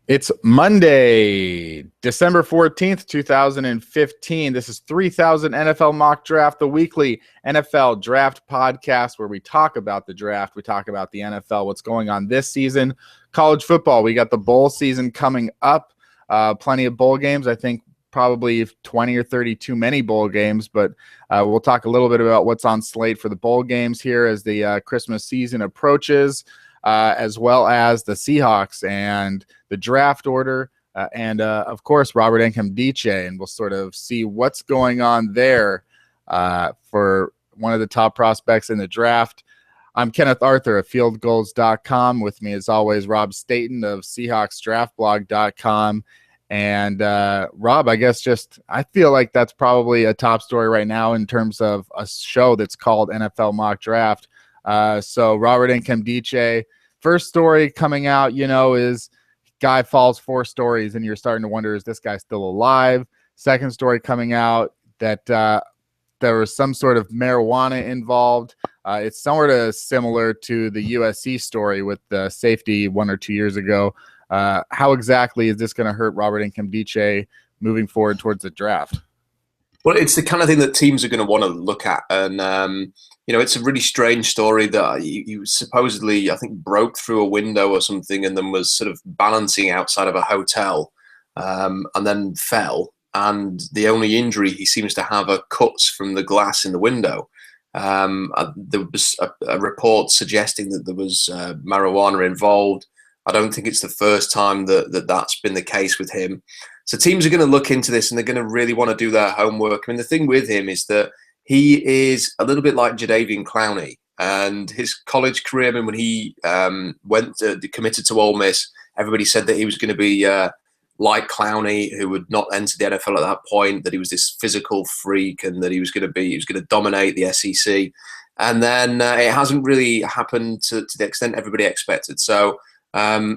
It's Monday, December 14th, 2015. This is 3000 NFL Mock Draft, the weekly NFL Draft podcast where we talk about the draft. We talk about the NFL, what's going on this season. College football, we got the bowl season coming up. Plenty of bowl games. I think probably 20 or 30 too many bowl games, but we'll talk a little bit about what's on slate for the bowl games here as the Christmas season approaches. As well as the Seahawks and the draft order, and of course, Robert Nkemdiche, and we'll sort of see what's going on there for one of the top prospects in the draft. I'm Kenneth Arthur of fieldgoals.com. With me, as always, Rob Staten of SeahawksDraftBlog.com. And Rob, I guess I feel like that's probably a top story right now in terms of a show that's called NFL Mock Draft. So Robert Nkemdiche, first story coming out, is guy falls 4 stories and you're starting to wonder, is this guy still alive? Second story coming out that there was some sort of marijuana involved. It's sort of similar to the USC story with the safety 1 or 2 years ago. How exactly is this going to hurt Robert Nkemdiche moving forward towards the draft? Well, it's the kind of thing that teams are going to want to look at. And, it's a really strange story that you supposedly, I think, broke through a window or something and then was sort of balancing outside of a hotel and then fell. And the only injury he seems to have are cuts from the glass in the window. There was a report suggesting that there was marijuana involved. I don't think it's the first time that's been the case with him. So teams are going to look into this and they're going to really want to do their homework. I mean, the thing with him is that he is a little bit like Jadeveon Clowney, and his college career. I mean, when he committed to Ole Miss, everybody said that he was going to be like Clowney, who would not enter the NFL at that point, that he was this physical freak and that he was going to dominate the SEC. And then it hasn't really happened to the extent everybody expected. So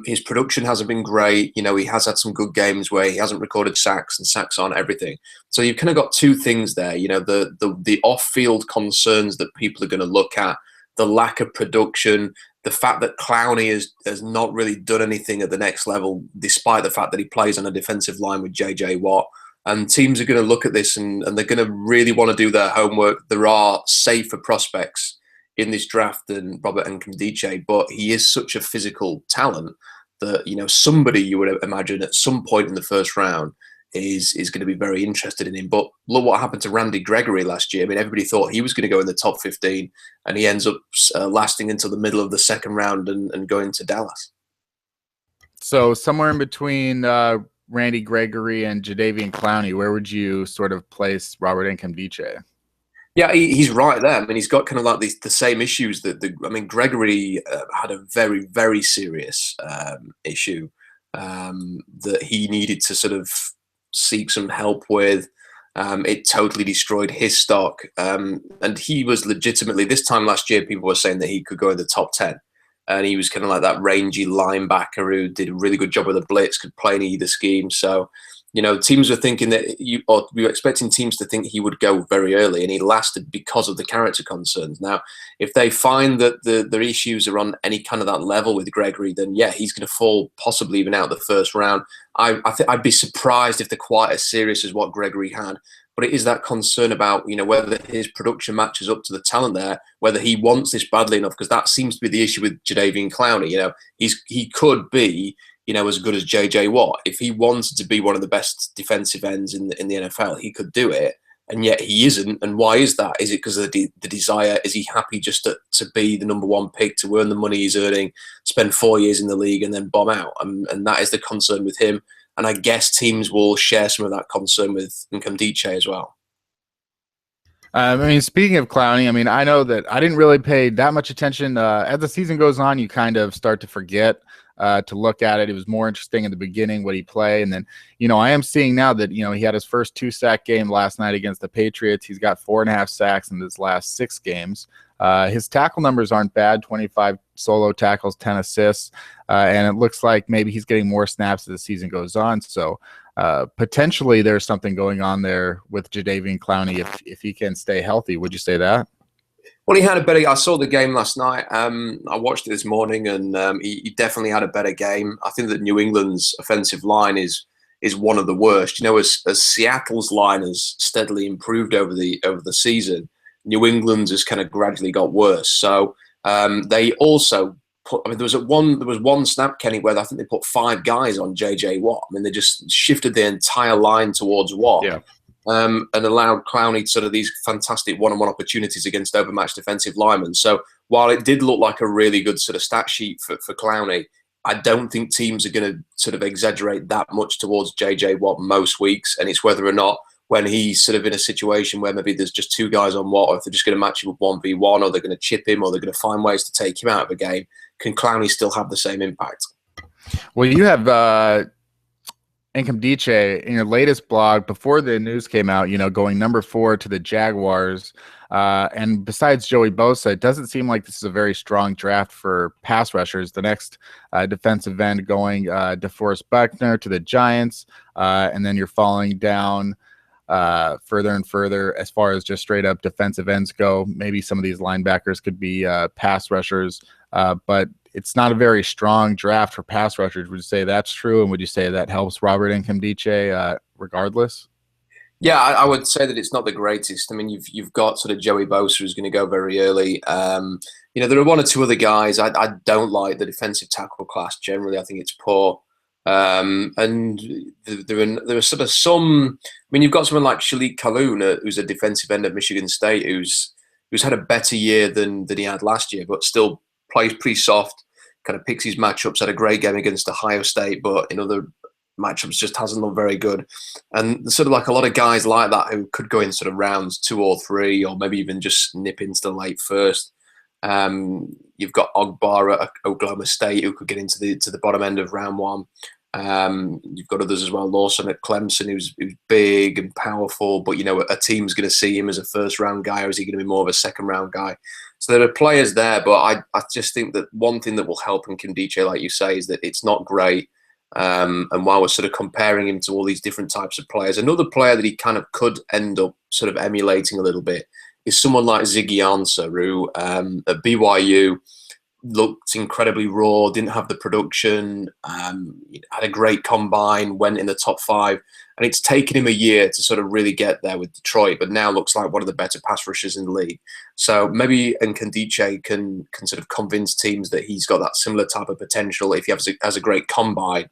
his production hasn't been great. He has had some good games where he hasn't recorded sacks, and sacks aren't everything. So you've kind of got two things there. The off-field concerns that people are going to look at, the lack of production, the fact that Clowney has not really done anything at the next level, despite the fact that he plays on a defensive line with J.J. Watt. And teams are going to look at this and they're going to really want to do their homework. There are safer prospects in this draft than Robert Nkemdiche, but he is such a physical talent that somebody you would imagine at some point in the first round is going to be very interested in him. But look what happened to Randy Gregory last year. I mean, everybody thought he was going to go in the top 15, and he ends up lasting until the middle of the second round and going to Dallas. So somewhere in between Randy Gregory and Jadeveon Clowney, where would you sort of place Robert Nkemdiche? Yeah, he's right there. I mean, he's got kind of like the same issues Gregory had a very, very serious issue that he needed to sort of seek some help with. It totally destroyed his stock. And he was legitimately, this time last year, people were saying that he could go in the top 10. And he was kind of like that rangy linebacker who did a really good job with the blitz, could play in either scheme. So, teams were thinking that we were expecting teams to think he would go very early, and he lasted because of the character concerns. Now, if they find that their issues are on any kind of that level with Gregory, then yeah, he's going to fall possibly even out the first round. I'd be surprised if they're quite as serious as what Gregory had. But it is that concern about, whether his production matches up to the talent there, whether he wants this badly enough, because that seems to be the issue with Jadeveon Clowney. He could be, as good as J.J. Watt. If he wanted to be one of the best defensive ends in the NFL, he could do it. And yet he isn't. And why is that? Is it because of the desire? Is he happy just to be the number one pick, to earn the money he's earning, spend 4 years in the league and then bomb out? And that is the concern with him. And I guess teams will share some of that concern with Nkemdiche as well. Speaking of Clowney, I know that I didn't really pay that much attention. As the season goes on, you kind of start to forget to look at it. It was more interesting in the beginning what he played. And then, I am seeing now that, he had his first 2-sack game last night against the Patriots. He's got 4.5 sacks in his last 6 games. His tackle numbers aren't bad, 25 solo tackles, 10 assists. And it looks like maybe he's getting more snaps as the season goes on. So potentially there's something going on there with Jadeveon Clowney if he can stay healthy. Would you say that? Well, he had a better. I saw the game last night. I watched it this morning, and he definitely had a better game. I think that New England's offensive line is one of the worst. You know, as Seattle's line has steadily improved over the season, New England's has kind of gradually got worse. So they also put. I mean, there was one snap, Kenny, where I think they put 5 guys on JJ Watt. I mean, they just shifted the entire line towards Watt. Yeah. And allowed Clowney sort of these fantastic one-on-one opportunities against overmatched defensive linemen. So while it did look like a really good sort of stat sheet for Clowney, I don't think teams are going to sort of exaggerate that much towards JJ Watt most weeks. And it's whether or not when he's sort of in a situation where maybe there's just 2 guys on Watt, or if they're just going to match him with 1v1, or they're going to chip him, or they're going to find ways to take him out of a game, can Clowney still have the same impact? Well, you have Nkemdiche in your latest blog before the news came out, going number 4 to the Jaguars. And besides Joey Bosa, it doesn't seem like this is a very strong draft for pass rushers. The next defensive end going DeForest Buckner to the Giants, and then you're falling down further and further as far as just straight up defensive ends go. Maybe some of these linebackers could be pass rushers, but it's not a very strong draft for pass rushers. Would you say that's true? And would you say that helps Robert Nkemdiche regardless? Yeah, I would say that it's not the greatest. I mean, you've got sort of Joey Bosa who's going to go very early. There are 1 or 2 other guys. I don't like the defensive tackle class generally. I think it's poor. And there are sort of some. I mean, you've got someone like Shalik Kalun, who's a defensive end at Michigan State, who's had a better year than he had last year, but still plays pretty soft. Kind of picks his matchups. Had a great game against Ohio State, but in other matchups just hasn't looked very good. And sort of like a lot of guys like that who could go in sort of rounds 2 or 3, or maybe even just nip into the late first. You've got Ogbar at Oklahoma State who could get into the bottom end of round 1. You've got others as well. Lawson at Clemson, who's big and powerful, but a team's going to see him as a first round guy, or is he going to be more of a second round guy? So there are players there, but I just think that one thing that will help Nkemdiche, like you say, is that it's not great. And while we're sort of comparing him to all these different types of players, another player that he kind of could end up sort of emulating a little bit is someone like Ziggy Ansah, who at BYU looked incredibly raw, didn't have the production, had a great combine, went in the top 5. And it's taken him a year to sort of really get there with Detroit, but now looks like one of the better pass rushers in the league. So maybe Nkemdiche can sort of convince teams that he's got that similar type of potential. If he has a great combine,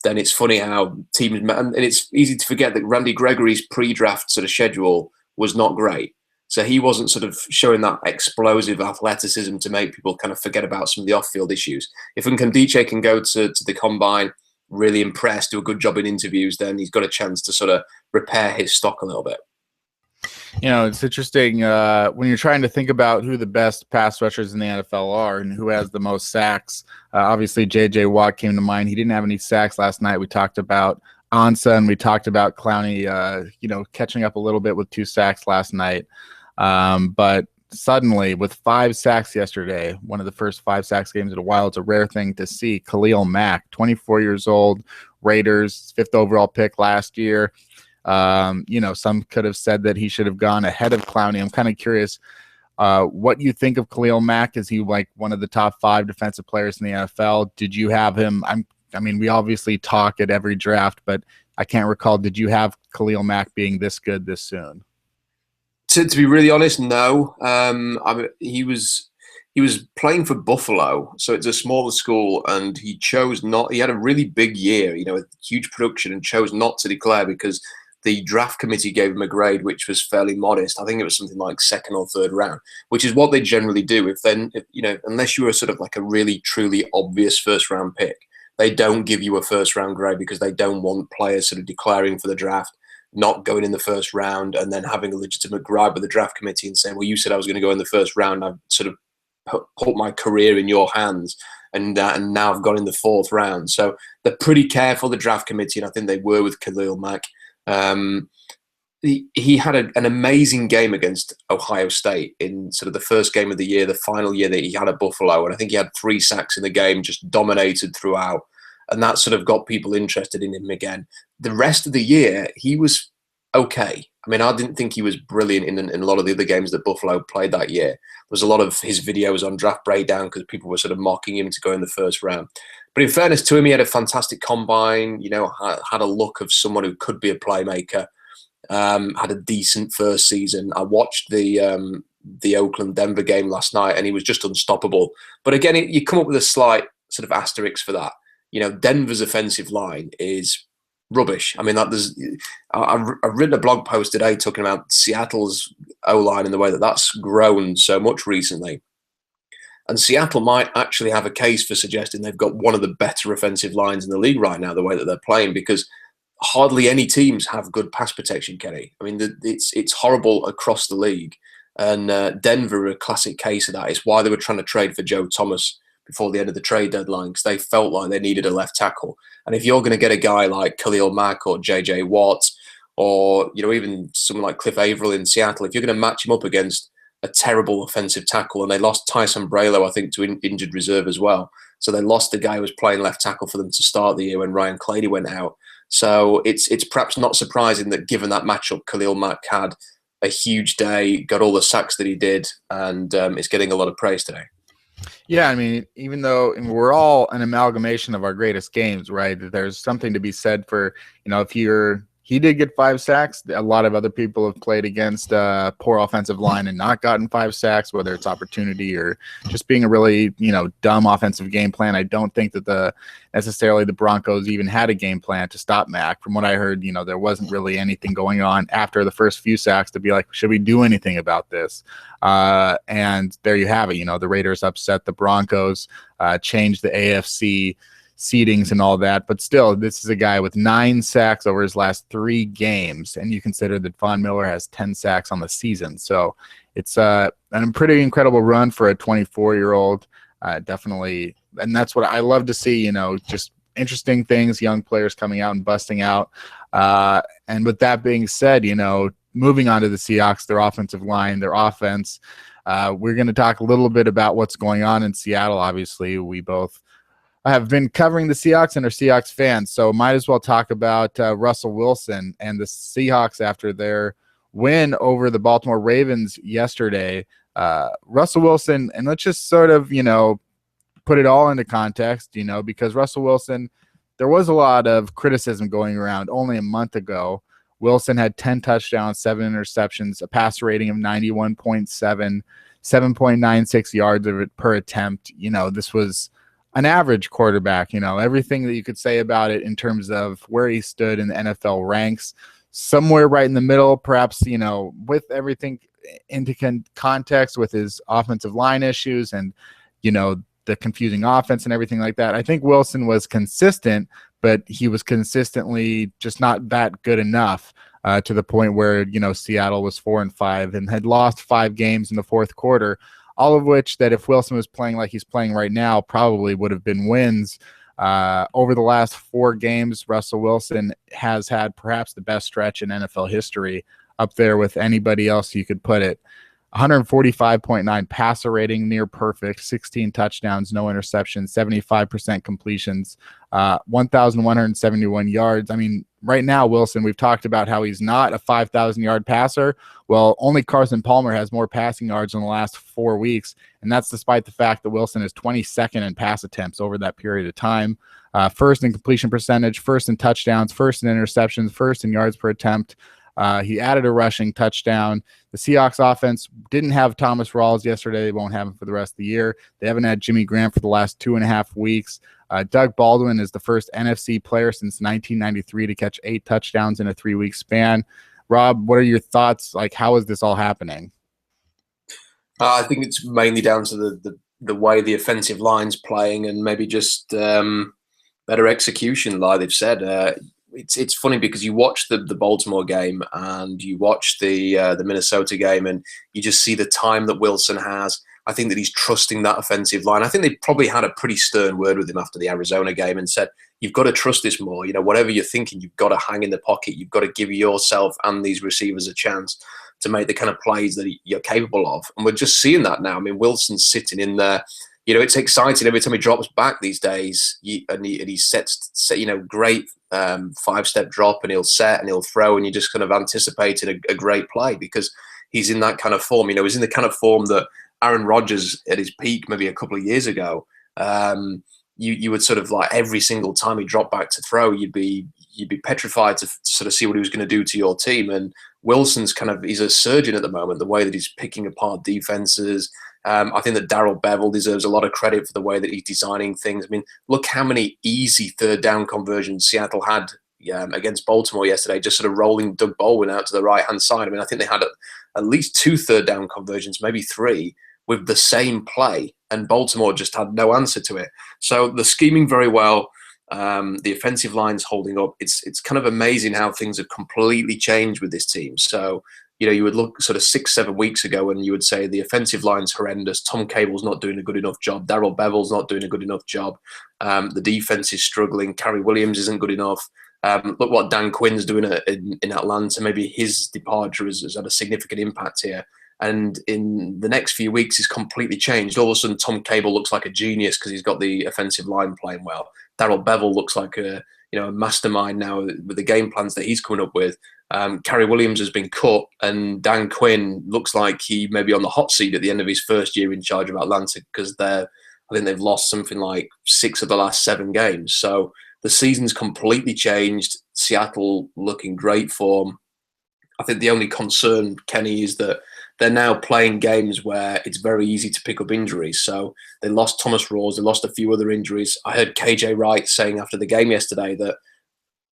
then it's funny how teams, and it's easy to forget that Randy Gregory's pre-draft sort of schedule was not great. So he wasn't sort of showing that explosive athleticism to make people kind of forget about some of the off-field issues. If Nkemdiche can go to the combine, really impressed, do a good job in interviews, then he's got a chance to sort of repair his stock a little bit. It's interesting when you're trying to think about who the best pass rushers in the NFL are and who has the most sacks. Obviously, J.J. Watt came to mind. He didn't have any sacks last night. We talked about Ansah and we talked about Clowney, catching up a little bit with 2 sacks last night. But suddenly, with 5 sacks yesterday, one of the first 5 sacks games in a while, it's a rare thing to see. Khalil Mack, 24 years old, Raiders, 5th overall pick last year. Some could have said that he should have gone ahead of Clowney. I'm kind of curious what you think of Khalil Mack. Is he like one of the top 5 defensive players in the NFL? Did you have him? We obviously talk at every draft, but I can't recall. Did you have Khalil Mack being this good this soon? To be really honest, no. He was playing for Buffalo, so it's a smaller school, and he chose not. He had a really big year, with huge production, and chose not to declare because the draft committee gave him a grade which was fairly modest. I think it was something like 2nd or 3rd round, which is what they generally do. Unless you were sort of like a really truly obvious 1st round pick, they don't give you a 1st round grade because they don't want players sort of declaring for the draft, not going in the 1st round, and then having a legitimate gripe with the draft committee and saying, well, you said I was going to go in the 1st round. I've sort of put my career in your hands, and now I've gone in the 4th round. So they're pretty careful, the draft committee, and I think they were with Khalil Mack. He had an amazing game against Ohio State in sort of the first game of the year, the final year that he had at Buffalo, and I think he had 3 sacks in the game, just dominated throughout. And that sort of got people interested in him again. The rest of the year, he was okay. I mean, I didn't think he was brilliant in a lot of the other games that Buffalo played that year. There was a lot of his videos on Draft Breakdown because people were sort of mocking him to go in the first round. But in fairness to him, he had a fantastic combine, had a look of someone who could be a playmaker, had a decent first season. I watched the Oakland-Denver game last night, and he was just unstoppable. But again, you come up with a slight sort of asterisk for that. Denver's offensive line is rubbish. I mean, I've written a blog post today talking about Seattle's O-line and the way that that's grown so much recently. And Seattle might actually have a case for suggesting they've got one of the better offensive lines in the league right now, the way that they're playing, because hardly any teams have good pass protection, Kenny. I mean, it's horrible across the league. And Denver are a classic case of that. It's why they were trying to trade for Joe Thomas before the end of the trade deadline, because they felt like they needed a left tackle. And if you're going to get a guy like Khalil Mack or J.J. Watt or even someone like Cliff Averill in Seattle, if you're going to match him up against a terrible offensive tackle, and they lost Tyson Braylo, I think, to injured reserve as well. So they lost the guy who was playing left tackle for them to start the year when Ryan Clady went out. So it's perhaps not surprising that given that matchup, Khalil Mack had a huge day, got all the sacks that he did, and is getting a lot of praise today. Yeah, I mean, even though we're all an amalgamation of our greatest games, right? There's something to be said for, he did get 5 sacks. A lot of other people have played against poor offensive line and not gotten 5 sacks, whether it's opportunity or just being a really, dumb offensive game plan. I don't think that necessarily the Broncos even had a game plan to stop Mac. From what I heard, there wasn't really anything going on after the first few sacks to be like, should we do anything about this? And there you have it. The Raiders upset the Broncos, changed the AFC seedings and all that, but still, this is a guy with 9 sacks over his last 3 games, and you consider that Von Miller has 10 sacks on the season. So it's a pretty incredible run for a 24-year-old. Definitely, and that's what I love to see. Just interesting things, young players coming out and busting out. And with that being said, moving on to the Seahawks, their offensive line, their offense. We're going to talk a little bit about what's going on in Seattle. Obviously, we both have been covering the Seahawks and are Seahawks fans, so might as well talk about Russell Wilson and the Seahawks after their win over the Baltimore Ravens yesterday. Russell Wilson, and let's just sort of, put it all into context, because Russell Wilson, there was a lot of criticism going around only a month ago. Wilson had 10 touchdowns, 7 interceptions, a passer rating of 91.7, 7.96 yards of it per attempt. This was an average quarterback, everything that you could say about it in terms of where he stood in the NFL ranks, somewhere right in the middle, perhaps, with everything into context with his offensive line issues and, the confusing offense and everything like that. I think Wilson was consistent, but he was consistently just not that good enough to the point where, Seattle was 4-5 and had lost 5 games in the fourth quarter. All of which that if Wilson was playing like he's playing right now, probably would have been wins. Over the last 4 games, Russell Wilson has had perhaps the best stretch in NFL history, up there with anybody else you could put it. 145.9 passer rating, near perfect, 16 touchdowns, no interceptions, 75% completions, 1,171 yards. I mean, right now, Wilson, we've talked about how he's not a 5,000-yard passer. Well, only Carson Palmer has more passing yards in the last 4 weeks, and that's despite the fact that Wilson is 22nd in pass attempts over that period of time. First in completion percentage, first in touchdowns, first in interceptions, first in yards per attempt. He added a rushing touchdown. The Seahawks offense didn't have Thomas Rawls yesterday. They won't have him for the rest of the year. They haven't had Jimmy Graham for the last 2.5 weeks. Doug Baldwin is the first NFC player since 1993 to catch 8 touchdowns in a 3-week span. Rob, what are your thoughts? Like, how is this all happening? I think it's mainly down to the way the offensive line's playing and maybe just better execution, like they've said. It's funny because you watch the Baltimore game and you watch the Minnesota game and you just see the time that Wilson has. I think that he's trusting that offensive line. I think they probably had a pretty stern word with him after the Arizona game and said, you've got to trust this more. Whatever you're thinking, you've got to hang in the pocket. You've got to give yourself and these receivers a chance to make the kind of plays that you're capable of. And we're just seeing that now. I mean, Wilson's sitting in there. It's exciting every time he drops back these days, and he sets great 5-step drop, and he'll set and he'll throw, and you're just kind of anticipating a great play because he's in that kind of form. He's in the kind of form that Aaron Rodgers at his peak maybe a couple of years ago. You would sort of like every single time he dropped back to throw, you'd be petrified to sort of see what he was going to do to your team. And Wilson's he's a surgeon at the moment, the way that he's picking apart defenses. I think that Darrell Bevel deserves a lot of credit for the way that he's designing things. I mean, look how many easy third down conversions Seattle had against Baltimore yesterday, just sort of rolling Doug Baldwin out to the right-hand side. I mean, I think they had at least 2 third down conversions, maybe 3, with the same play, and Baltimore just had no answer to it. So the scheming very well. The offensive line's holding up. It's kind of amazing how things have completely changed with this team. So, you would look sort of 6-7 weeks ago and you would say the offensive line's horrendous. Tom Cable's not doing a good enough job. Darrell Bevel's not doing a good enough job. The defense is struggling. Kerry Williams isn't good enough. Look what Dan Quinn's doing in Atlanta. Maybe his departure has had a significant impact here. And in the next few weeks, he's completely changed. All of a sudden, Tom Cable looks like a genius because he's got the offensive line playing well. Darrell Bevel looks like a mastermind now with the game plans that he's coming up with. Kerry Williams has been cut, and Dan Quinn looks like he may be on the hot seat at the end of his first year in charge of Atlanta because I think they've lost something like 6 of the last 7 games. So the season's completely changed. Seattle looking great form. I think the only concern, Kenny, is that they're now playing games where it's very easy to pick up injuries. So they lost Thomas Rawls, they lost a few other injuries. I heard KJ Wright saying after the game yesterday that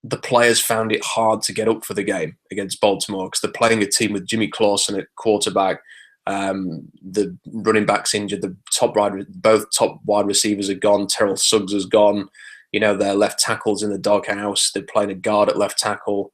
the players found it hard to get up for the game against Baltimore because they're playing a team with Jimmy Clausen at quarterback. The running back's injured. Both top wide receivers are gone. Terrell Suggs has gone. Their left tackle's in the doghouse. They're playing a guard at left tackle.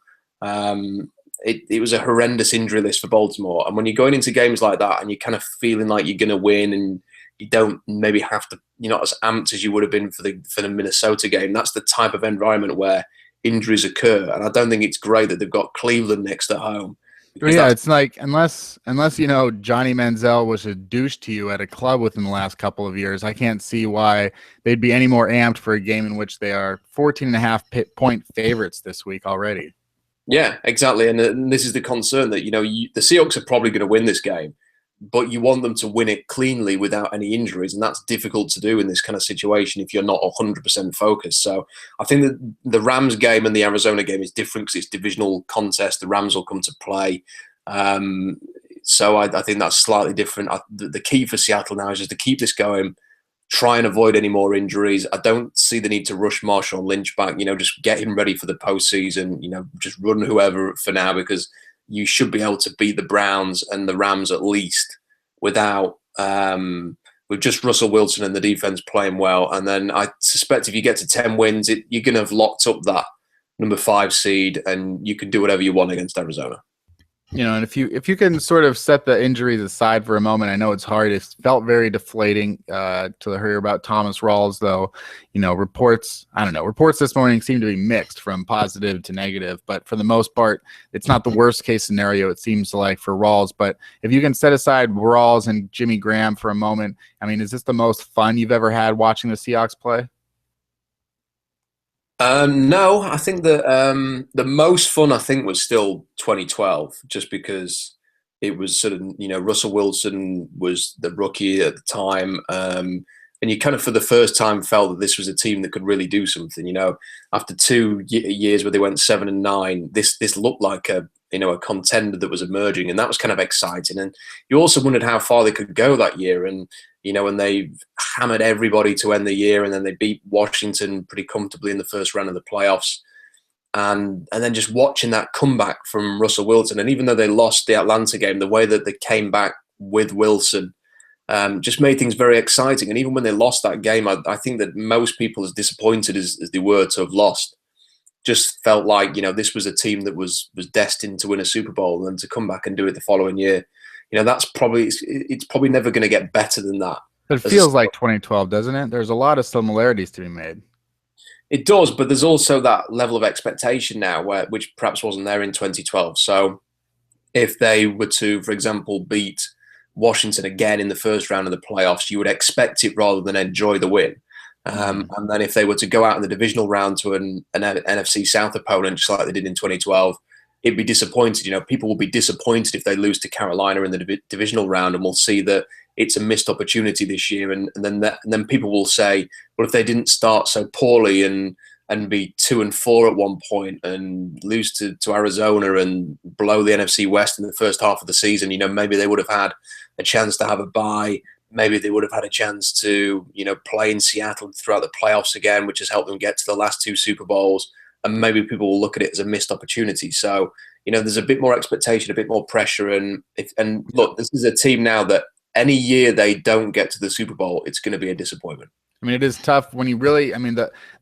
It was a horrendous injury list for Baltimore. And when you're going into games like that and you're kind of feeling like you're going to win and you don't maybe have to, you're not as amped as you would have been for the Minnesota game, that's the type of environment where injuries occur. And I don't think it's great that they've got Cleveland next at home. Yeah, it's like unless Johnny Manziel was a douche to you at a club within the last couple of years, I can't see why they'd be any more amped for a game in which they are 14.5-point favorites this week already. Yeah, exactly. And this is the concern that, the Seahawks are probably going to win this game, but you want them to win it cleanly without any injuries. And that's difficult to do in this kind of situation if you're not 100% focused. So I think that the Rams game and the Arizona game is different because it's divisional contest. The Rams will come to play. So I think that's slightly different. The key for Seattle now is just to keep this going, try and avoid any more injuries. I don't see the need to rush Marshawn Lynch back. Just get him ready for the postseason. Just run whoever for now because you should be able to beat the Browns and the Rams at least without with just Russell Wilson and the defense playing well. And then I suspect if you get to 10 wins, you're going to have locked up that number 5 seed, and you can do whatever you want against Arizona. And if you can sort of set the injuries aside for a moment, I know it's hard. It felt very deflating to hear about Thomas Rawls, though. Reports this morning seem to be mixed from positive to negative, but for the most part, it's not the worst case scenario, it seems like, for Rawls. But if you can set aside Rawls and Jimmy Graham for a moment, I mean, is this the most fun you've ever had watching the Seahawks play? No, I think that the most fun I think was still 2012, just because it was sort of Russell Wilson was the rookie at the time, and you kind of for the first time felt that this was a team that could really do something. After 2 years where they went 7-9, this looked like a contender that was emerging, and that was kind of exciting. And you also wondered how far they could go that year, and when they hammered everybody to end the year, and then they beat Washington pretty comfortably in the first round of the playoffs. And then just watching that comeback from Russell Wilson. And even though they lost the Atlanta game, the way that they came back with Wilson just made things very exciting. And even when they lost that game, I think that most people, as disappointed as they were to have lost, just felt like, this was a team that was destined to win a Super Bowl, and to come back and do it the following year. It's probably never going to get better than that. But it feels like 2012, doesn't it? There's a lot of similarities to be made. It does, but there's also that level of expectation now, which perhaps wasn't there in 2012. So if they were to, for example, beat Washington again in the first round of the playoffs, you would expect it rather than enjoy the win. And then if they were to go out in the divisional round to an NFC South opponent, just like they did in 2012, it'd be disappointed. People will be disappointed if they lose to Carolina in the divisional round, and we'll see that it's a missed opportunity this year. And then people will say, well, if they didn't start so poorly and be 2-4 at one point and lose to Arizona and blow the NFC West in the first half of the season, maybe they would have had a chance to have a bye. Maybe they would have had a chance to, play in Seattle throughout the playoffs again, which has helped them get to the last 2 Super Bowls. And maybe people will look at it as a missed opportunity. So, there's a bit more expectation, a bit more pressure. And look, this is a team now that any year they don't get to the Super Bowl, it's going to be a disappointment. I mean, it is tough when you really,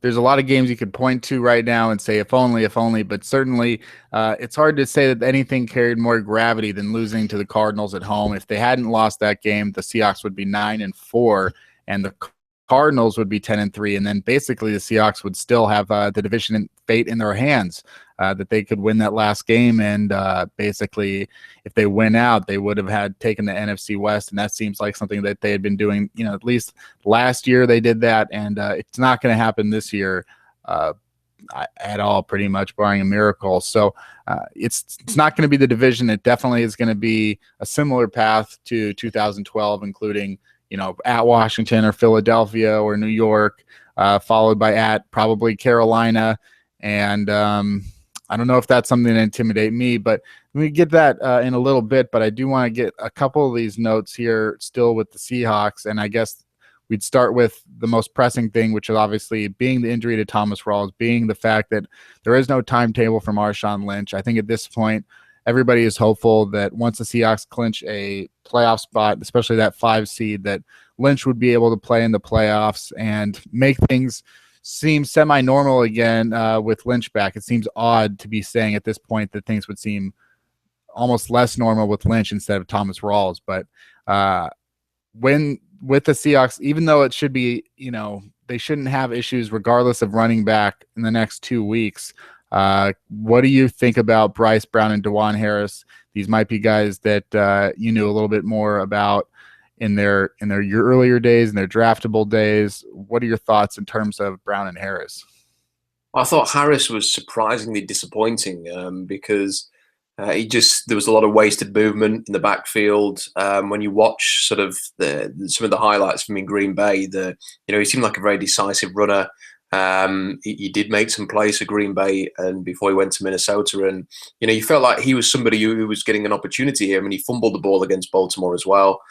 there's a lot of games you could point to right now and say, if only, but certainly it's hard to say that anything carried more gravity than losing to the Cardinals at home. If they hadn't lost that game, the Seahawks would be 9-4 and the Cardinals would be 10-3. And then basically the Seahawks would still have the division fate in their hands, that they could win that last game. And basically if they win out, they would have had taken the NFC West. And that seems like something that they had been doing, at least last year they did that. And it's not going to happen this year at all, pretty much barring a miracle. So it's not going to be the division. It definitely is going to be a similar path to 2012, including, at Washington or Philadelphia or New York, followed by at probably Carolina. And I don't know if that's something to intimidate me, but we get that in a little bit. But I do want to get a couple of these notes here still with the Seahawks. And I guess we'd start with the most pressing thing, which is obviously being the injury to Thomas Rawls, being the fact that there is no timetable for Marshawn Lynch. I think at this point, everybody is hopeful that once the Seahawks clinch a playoff spot, especially that 5 seed, that Lynch would be able to play in the playoffs and make things seem semi-normal again with Lynch back. It seems odd to be saying at this point that things would seem almost less normal with Lynch instead of Thomas Rawls. But when with the Seahawks, even though it should be, they shouldn't have issues regardless of running back in the next 2 weeks. What do you think about Bryce Brown and DeJuan Harris? These might be guys that you knew a little bit more about in their your earlier days, in their draftable days. What are your thoughts in terms of Brown and Harris? I thought Harris was surprisingly disappointing because there was a lot of wasted movement in the backfield. When you watch sort of some of the highlights from in Green Bay, he seemed like a very decisive runner. He did make some plays for Green Bay and before he went to Minnesota, and you felt like he was somebody who was getting an opportunity here. I mean, he fumbled the ball against Baltimore as well,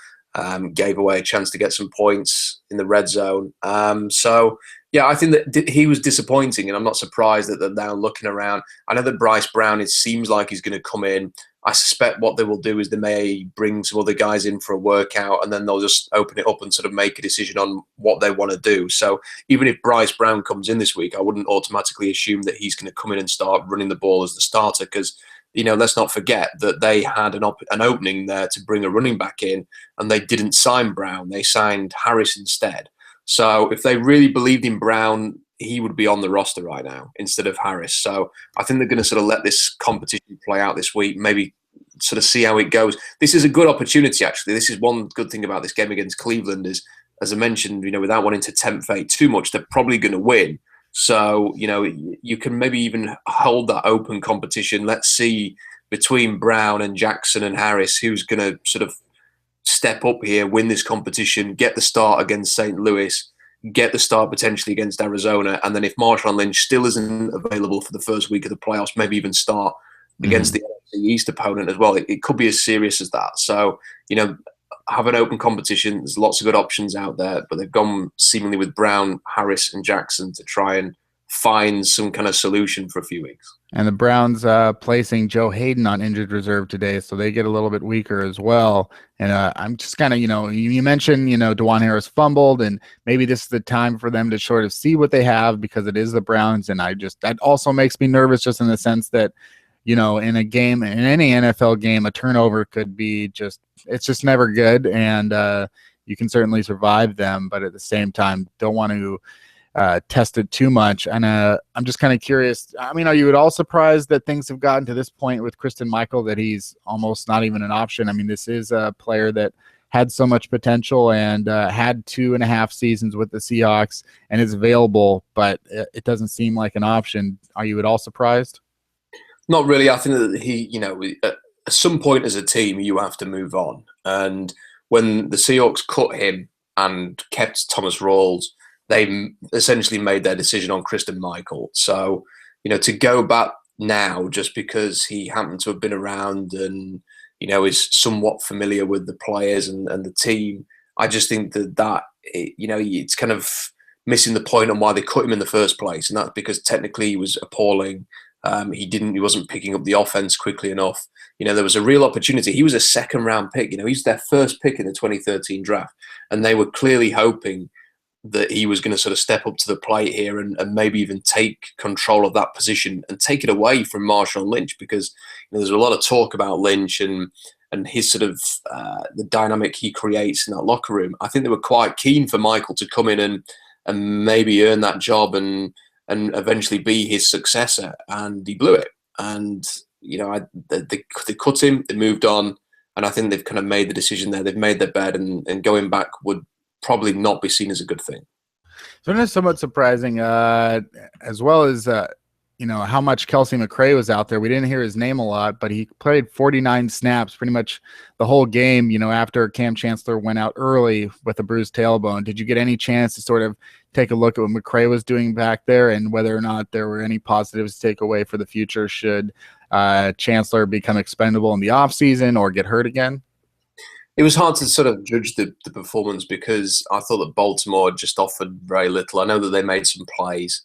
gave away a chance to get some points in the red zone. So yeah, I think that he was disappointing, and I'm not surprised that they're now looking around. I know that Bryce Brown, it seems like he's going to come in. I suspect what they will do is they may bring some other guys in for a workout, and then they'll just open it up and sort of make a decision on what they want to do. So even if Bryce Brown comes in this week, I wouldn't automatically assume that he's going to come in and start running the ball as the starter, because let's not forget that they had an opening there to bring a running back in, and they didn't sign Brown. They signed Harris instead. So if they really believed in Brown, he would be on the roster right now instead of Harris. So I think they're going to sort of let this competition play out this week, maybe sort of see how it goes. This is a good opportunity, actually. This is one good thing about this game against Cleveland is, as I mentioned, without wanting to tempt fate too much, they're probably going to win. So, you can maybe even hold that open competition. Let's see between Brown and Jackson and Harris, who's going to sort of step up here, win this competition, get the start against St. Louis, get the start potentially against Arizona. And then if Marshawn Lynch still isn't available for the first week of the playoffs, maybe even start against the NFC East opponent as well. It could be as serious as that. So, have an open competition. There's lots of good options out there, but they've gone seemingly with Brown, Harris, and Jackson to try and find some kind of solution for a few weeks. And the Browns placing Joe Hayden on injured reserve today, so they get a little bit weaker as well. And I'm just kind of, you mentioned, DeJuan Harris fumbled, and maybe this is the time for them to sort of see what they have because it is the Browns. And that also makes me nervous just in the sense that, in a game, in any NFL game, a turnover could be it's just never good. And you can certainly survive them, but at the same time, don't want to test it too much. And I'm just kind of curious. I mean, are you at all surprised that things have gotten to this point with Christine Michael, that he's almost not even an option? I mean, this is a player that had so much potential and had 2.5 seasons with the Seahawks and is available, but it doesn't seem like an option. Are you at all surprised? Not really. I think that at some point as a team, you have to move on. And when the Seahawks cut him and kept Thomas Rawls, they essentially made their decision on Christine Michael. So, to go back now just because he happened to have been around and, is somewhat familiar with the players and the team, I just think it's kind of missing the point on why they cut him in the first place. And that's because technically he was appalling. He wasn't picking up the offense quickly enough. There was a real opportunity. He was a second-round pick. He's their first pick in the 2013 draft, and they were clearly hoping that he was going to sort of step up to the plate here and maybe even take control of that position and take it away from Marshawn Lynch, because there's a lot of talk about Lynch and his sort of the dynamic he creates in that locker room. I think they were quite keen for Michael to come in and maybe earn that job and eventually be his successor, and he blew it. And they cut him, they moved on, and I think they've kind of made the decision there. They've made their bed, and going back would probably not be seen as a good thing. So it's somewhat surprising, as well as how much Kelsey McRae was out there. We didn't hear his name a lot, but he played 49 snaps pretty much the whole game, after Cam Chancellor went out early with a bruised tailbone. Did you get any chance to sort of take a look at what McRae was doing back there and whether or not there were any positives to take away for the future should Chancellor become expendable in the offseason or get hurt again? It was hard to sort of judge the performance because I thought that Baltimore just offered very little. I know that they made some plays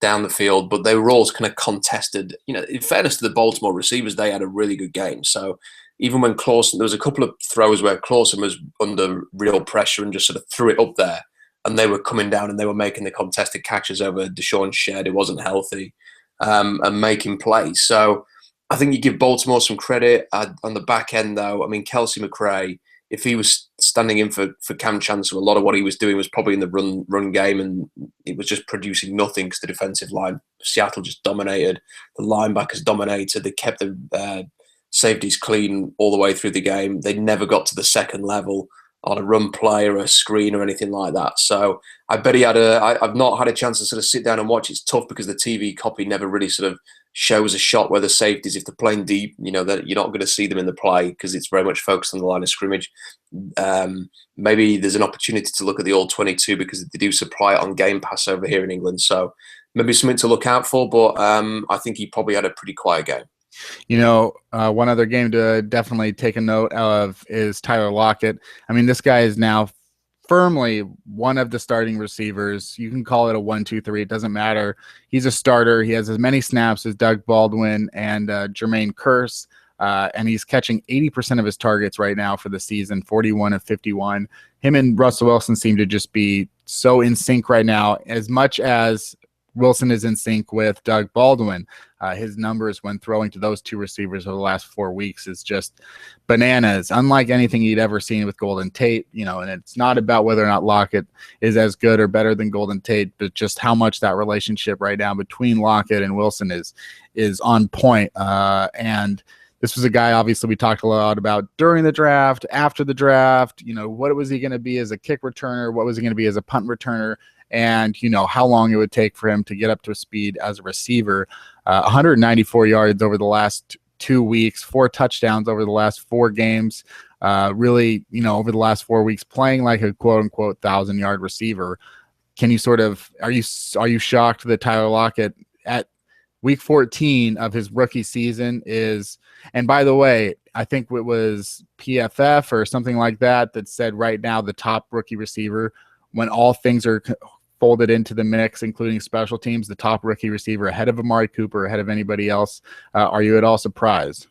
down the field, but they were all kind of contested. In fairness to the Baltimore receivers, they had a really good game. So even when Clausen, there was a couple of throws where Clausen was under real pressure and just sort of threw it up there, and they were coming down and they were making the contested catches over Deshaun Shed, who wasn't healthy, and making plays. So I think you give Baltimore some credit. On the back end, though, I mean, Kelsey McRae, if he was standing in for Cam Chancellor, a lot of what he was doing was probably in the run game, and it was just producing nothing because the defensive line, Seattle just dominated. The linebackers dominated. They kept the safeties clean all the way through the game. They never got to the second level on a run play or a screen or anything like that. So I bet he had I've not had a chance to sort of sit down and watch. It's tough because the TV copy never really sort of shows a shot where the safeties, if they're playing deep, that you're not going to see them in the play because it's very much focused on the line of scrimmage. Maybe there's an opportunity to look at the All-22 because they do supply it on Game Pass over here in England. So maybe something to look out for, but I think he probably had a pretty quiet game. One other game to definitely take a note of is Tyler Lockett. I mean, this guy is now firmly one of the starting receivers. You can call it a 1-2-3. It doesn't matter. He's a starter. He has as many snaps as Doug Baldwin and Jermaine Kearse, and he's catching 80% of his targets right now for the season, 41 of 51. Him and Russell Wilson seem to just be so in sync right now, as much as Wilson is in sync with Doug Baldwin. His numbers when throwing to those two receivers over the last 4 weeks is just bananas, unlike anything you'd ever seen with Golden Tate. And it's not about whether or not Lockett is as good or better than Golden Tate, but just how much that relationship right now between Lockett and Wilson is on point. And this was a guy, obviously, we talked a lot about during the draft, after the draft. What was he going to be as a kick returner? What was he going to be as a punt returner? And, how long it would take for him to get up to a speed as a receiver. 194 yards over the last 2 weeks, 4 touchdowns over the last 4 games. Really, over the last 4 weeks, playing like a quote-unquote 1,000-yard receiver. Can you are you shocked that Tyler Lockett at week 14 of his rookie season is, and by the way, I think it was PFF or something like that said right now the top rookie receiver, when all things are folded into the mix, including special teams, the top rookie receiver ahead of Amari Cooper, ahead of anybody else. Are you at all surprised?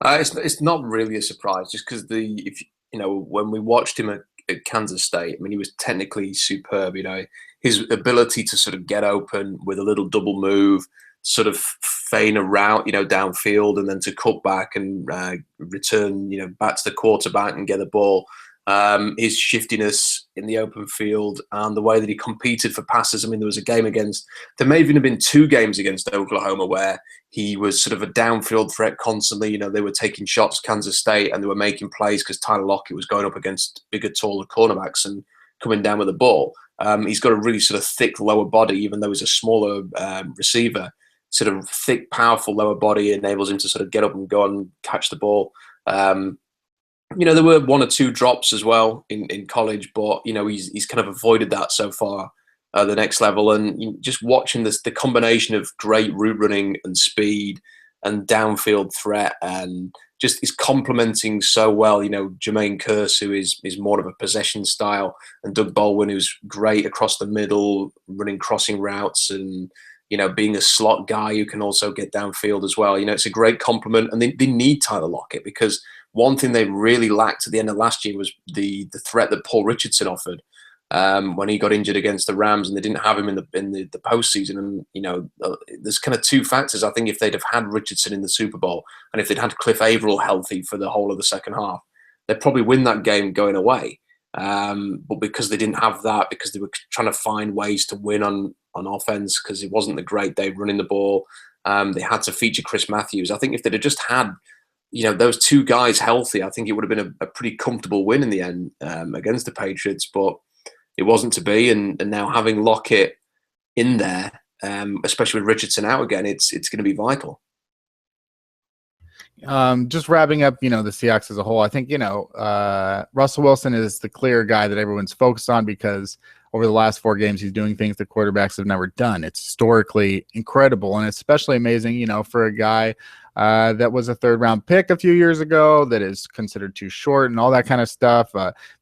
It's not really a surprise, just because when we watched him at Kansas State, I mean, he was technically superb. His ability to sort of get open with a little double move, sort of feign a route, downfield, and then to cut back and return, back to the quarterback and get the ball. his shiftiness in the open field and the way that he competed for passes. I mean, there was a game there may even have been 2 games against Oklahoma where he was sort of a downfield threat constantly. You know, they were taking shots, Kansas State, and they were making plays because Tyler Lockett was going up against bigger, taller cornerbacks and coming down with the ball. He's got a really sort of thick lower body, even though he's a smaller receiver. Sort of thick, powerful lower body enables him to sort of get up and go and catch the ball. You know, there were 1 or 2 drops as well in college, but, you know, he's kind of avoided that so far at the next level. And just watching the combination of great route running and speed and downfield threat, and just is complementing so well, you know, Jermaine Kearse, who is more of a possession style, and Doug Baldwin, who's great across the middle, running crossing routes and, you know, being a slot guy who can also get downfield as well. You know, it's a great complement, and they need Tyler Lockett, because one thing they really lacked at the end of last year was the threat that Paul Richardson offered when he got injured against the Rams, and they didn't have him in the postseason. And, you know, there's kind of 2 factors. I think if they'd have had Richardson in the Super Bowl, and if they'd had Cliff Averill healthy for the whole of the second half, they'd probably win that game going away. But because they didn't have that, because they were trying to find ways to win on offense, because it wasn't the great day running the ball, they had to feature Chris Matthews. I think if they'd have just had, you know, those 2 guys healthy, I think it would have been a pretty comfortable win in the end against the Patriots, but it wasn't to be. And now having Lockett in there, especially with Richardson out again, it's going to be vital. Just wrapping up, you know, the Seahawks as a whole, I think, you know, Russell Wilson is the clear guy that everyone's focused on, because over the last 4 games, he's doing things that quarterbacks have never done. It's historically incredible, and it's especially amazing, you know, for a guy that was a 3rd-round pick a few years ago, that is considered too short and all that kind of stuff.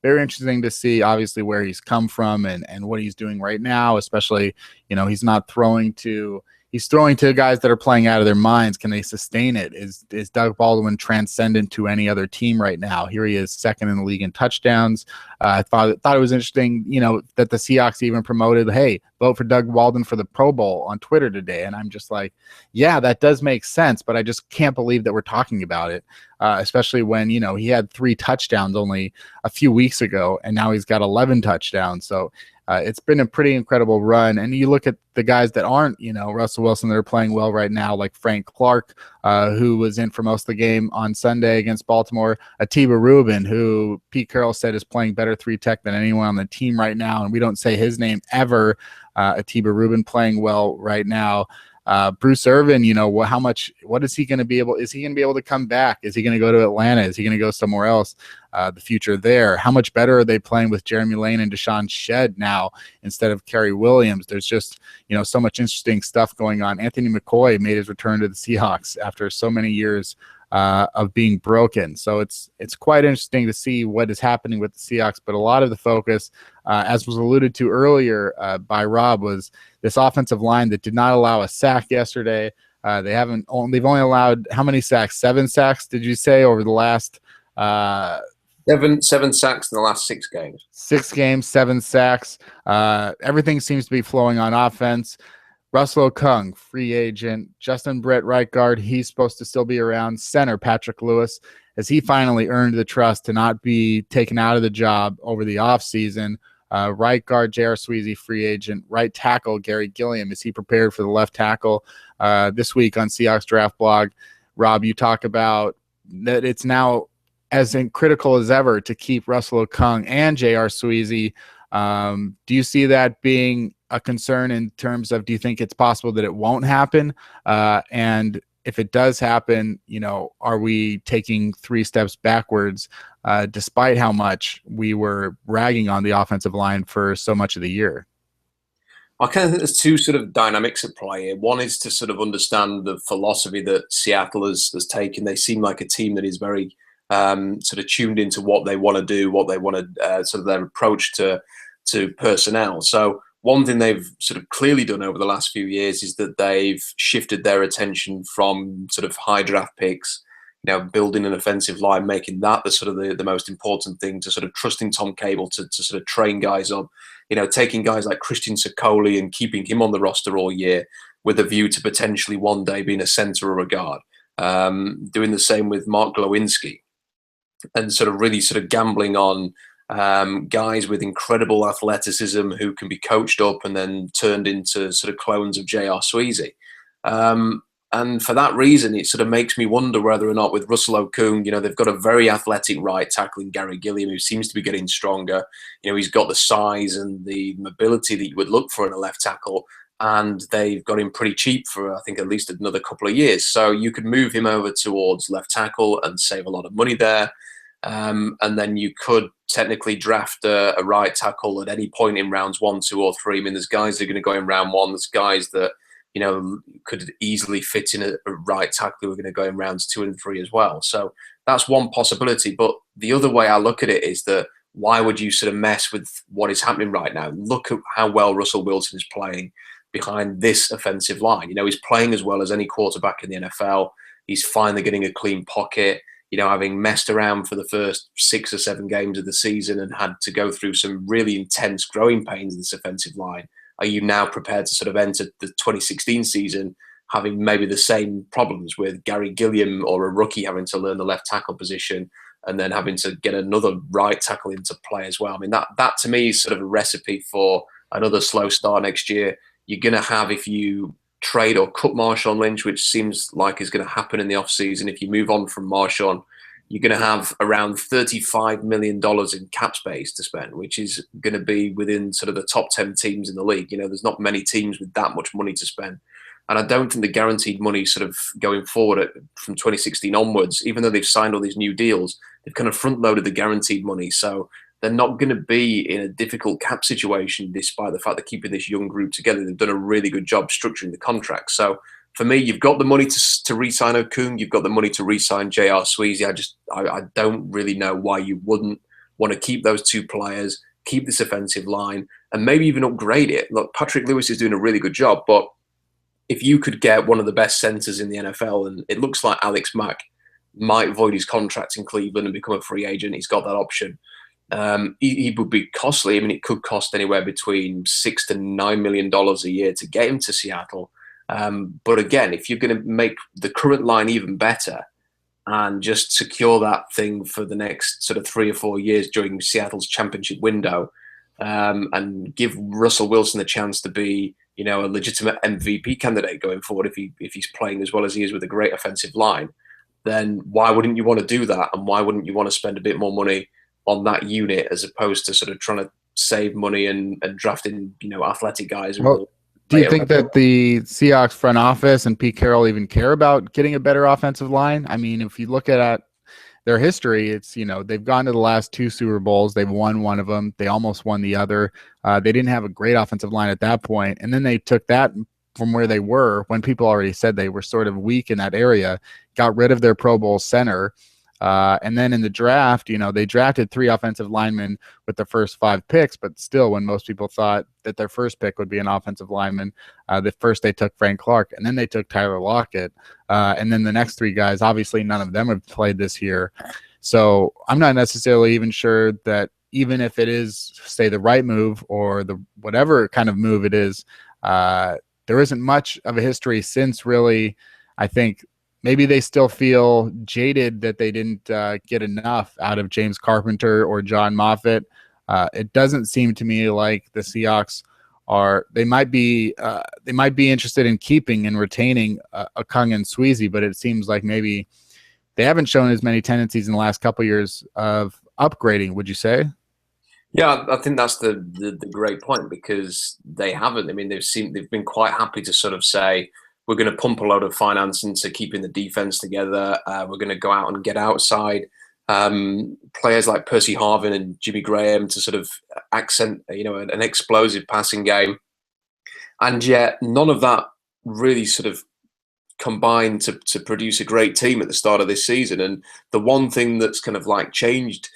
Very interesting to see, obviously, where he's come from and what he's doing right now, especially, you know, he's throwing to guys that are playing out of their minds. Can they sustain it? Is Doug Baldwin transcendent to any other team right now? Here he is, 2nd in the league in touchdowns. I thought it was interesting, you know, that the Seahawks even promoted, hey, vote for Doug Baldwin for the Pro Bowl on Twitter today. And I'm just like, yeah, that does make sense, but I just can't believe that we're talking about it, especially when, you know, he had 3 touchdowns only a few weeks ago, and now he's got 11 touchdowns. So it's been a pretty incredible run. And you look at the guys that aren't, you know, Russell Wilson, that are playing well right now, like Frank Clark, who was in for most of the game on Sunday against Baltimore. Atiba Rubin, who Pete Carroll said is playing better 3-tech than anyone on the team right now, and we don't say his name ever. Atiba Rubin playing well right now. Bruce Irvin, you know, what is he going to be able? Is he going to be able to come back? Is he going to go to Atlanta? Is he going to go somewhere else? The future there. How much better are they playing with Jeremy Lane and Deshaun Shedd now instead of Kerry Williams? There's just, you know, so much interesting stuff going on. Anthony McCoy made his return to the Seahawks after so many years of being broken. So it's quite interesting to see what is happening with the Seahawks. But a lot of the focus, as was alluded to earlier by Rob, was this offensive line that did not allow a sack yesterday. They've only allowed how many sacks? 7 sacks, did you say, over the last 7 sacks in the last 6 games. 6 games, 7 sacks. Everything seems to be flowing on offense. Russell Okung, free agent. Justin Brett, right guard, he's supposed to still be around. Center, Patrick Lewis, as he finally earned the trust to not be taken out of the job over the offseason. Right guard, J.R. Sweezy, free agent. Right tackle, Gary Gilliam, is he prepared for the left tackle? This week on Seahawks Draft Blog, Rob, you talk about that it's now as critical as ever to keep Russell Okung and J.R. Sweezy. Do you see that being a concern in terms of, do you think it's possible that it won't happen? And if it does happen, you know, are we taking 3 steps backwards, despite how much we were ragging on the offensive line for so much of the year? I kind of think there's 2 sort of dynamics at play here. One is to sort of understand the philosophy that Seattle has taken. They seem like a team that is very sort of tuned into what they want to do, what they want to sort of their approach to personnel. So one thing they've sort of clearly done over the last few years is that they've shifted their attention from sort of high draft picks, you know, building an offensive line, making that the sort of the most important thing, to sort of trusting Tom Cable to sort of train guys up, you know, taking guys like Christian Sokoli and keeping him on the roster all year with a view to potentially one day being a center or a guard. Doing the same with Mark Glowinski, and sort of really sort of gambling on guys with incredible athleticism who can be coached up and then turned into sort of clones of J.R. Sweezy. And for that reason, it sort of makes me wonder whether or not with Russell Okung, they've got a very athletic right tackle in Gary Gilliam, who seems to be getting stronger. He's got the size and the mobility that you would look for in a left tackle. And they've got him pretty cheap for, I think, at least another couple of years. So you could move him over towards left tackle and save a lot of money there. And then you could technically draft a right tackle at any point in rounds 1, 2, or 3. I mean, there's guys that are going to go in round 1. There's guys that could easily fit in a right tackle who are going to go in rounds 2 and 3 as well. So that's one possibility. But the other way I look at it is that why would you sort of mess with what is happening right now? Look at how well Russell Wilson is playing behind this offensive line. He's playing as well as any quarterback in the NFL. He's finally getting a clean pocket. Having messed around for the first 6 or 7 games of the season and had to go through some really intense growing pains in this offensive line. Are you now prepared to sort of enter the 2016 season having maybe the same problems with Gary Gilliam or a rookie having to learn the left tackle position and then having to get another right tackle into play as well? I mean, that to me is sort of a recipe for another slow start next year. You're going to have, if you trade or cut Marshawn Lynch, which seems like is going to happen in the offseason, if you move on from Marshawn, you're going to have around $35 million in cap space to spend, which is going to be within sort of the top 10 teams in the league. There's not many teams with that much money to spend. And I don't think the guaranteed money sort of going forward from 2016 onwards, even though they've signed all these new deals, they've kind of front-loaded the guaranteed money. So they're not going to be in a difficult cap situation despite the fact they're keeping this young group together. They've done a really good job structuring the contract. So for me, you've got the money to re-sign Okung. You've got the money to re-sign J.R. Sweezy. I don't really know why you wouldn't want to keep those 2 players, keep this offensive line, and maybe even upgrade it. Look, Patrick Lewis is doing a really good job, but if you could get one of the best centers in the NFL, and it looks like Alex Mack might void his contract in Cleveland and become a free agent, he's got that option. He would be costly. I mean, it could cost anywhere between $6 to $9 million a year to get him to Seattle. But again, if you're going to make the current line even better and just secure that thing for the next sort of 3 or 4 years during Seattle's championship window, and give Russell Wilson a chance to be, a legitimate MVP candidate going forward if he's playing as well as he is with a great offensive line, then why wouldn't you want to do that? And why wouldn't you want to spend a bit more money on that unit as opposed to sort of trying to save money and drafting, athletic guys? Well, do you think that the Seahawks front office and Pete Carroll even care about getting a better offensive line? I mean, if you look at their history, it's, they've gone to the last 2 Super Bowls. They've won one of them. They almost won the other. They didn't have a great offensive line at that point. And then they took that from where they were when people already said they were sort of weak in that area, got rid of their Pro Bowl center. And then in the draft, they drafted 3 offensive linemen with the first 5 picks, but still when most people thought that their first pick would be an offensive lineman, the first they took Frank Clark, and then they took Tyler Lockett. And then the next 3 guys, obviously none of them have played this year. So I'm not necessarily even sure that even if it is, say, the right move or the whatever kind of move it is, there isn't much of a history since really, I think, maybe they still feel jaded that they didn't get enough out of James Carpenter or John Moffitt. It doesn't seem to me like the Seahawks they might be interested in keeping and retaining Okung and Sweezy, but it seems like maybe they haven't shown as many tendencies in the last couple of years of upgrading. Would you say? Yeah, I think that's the great point, because they haven't. I mean, they've been quite happy to sort of say, we're going to pump a load of finance into keeping the defense together. We're going to go out and get outside players like Percy Harvin and Jimmy Graham to sort of accent, an explosive passing game. And yet none of that really sort of combined to produce a great team at the start of this season. And the one thing that's kind of like changed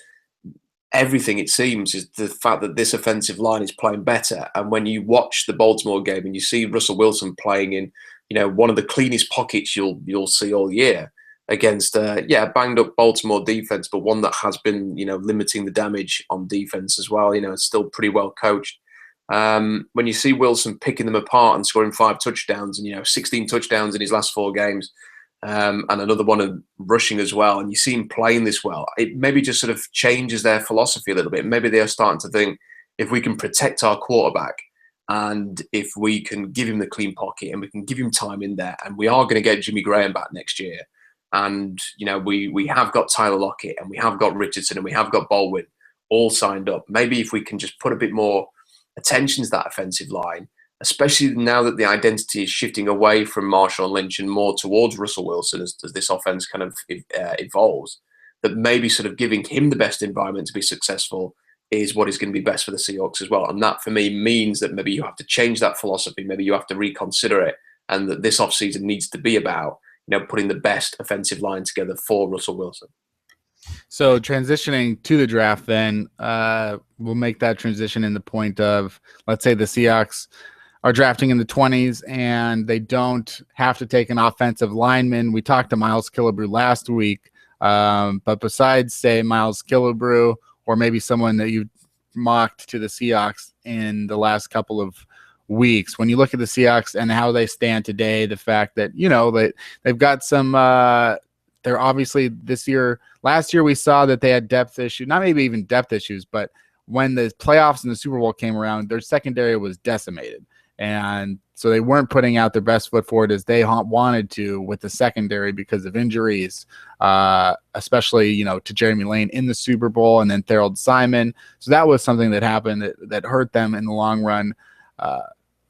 everything, it seems, is the fact that this offensive line is playing better. And when you watch the Baltimore game and you see Russell Wilson playing in, one of the cleanest pockets you'll see all year against banged up Baltimore defense, but one that has been, limiting the damage on defense as well. It's still pretty well coached. When you see Wilson picking them apart and scoring 5 touchdowns and 16 touchdowns in his last 4 games, and another one in rushing as well, and you see him playing this well, it maybe just sort of changes their philosophy a little bit. Maybe they are starting to think, if we can protect our quarterback and if we can give him the clean pocket and we can give him time in there, and we are going to get Jimmy Graham back next year, and we have got Tyler Lockett and we have got Richardson and we have got Baldwin all signed up. Maybe if we can just put a bit more attention to that offensive line, especially now that the identity is shifting away from Marshawn Lynch and more towards Russell Wilson as this offense kind of evolves, that maybe sort of giving him the best environment to be successful is what is going to be best for the Seahawks as well. And that for me means that maybe you have to change that philosophy, maybe you have to reconsider it, and that this offseason needs to be about putting the best offensive line together for Russell Wilson. So transitioning to the draft, then we'll make that transition in the point of, let's say the Seahawks are drafting in the 20s and they don't have to take an offensive lineman. We talked to Miles Killebrew last week, but besides, say, Miles Killebrew or maybe someone that you mocked to the Seahawks in the last couple of weeks, when you look at the Seahawks and how they stand today, the fact that, they've got some they're obviously last year we saw that they had depth issues, not maybe even depth issues, but when the playoffs and the Super Bowl came around, their secondary was decimated. And so they weren't putting out their best foot forward as they wanted to with the secondary because of injuries, especially, to Jeremy Lane in the Super Bowl and then Thorold Simon. So that was something that happened that hurt them in the long run, or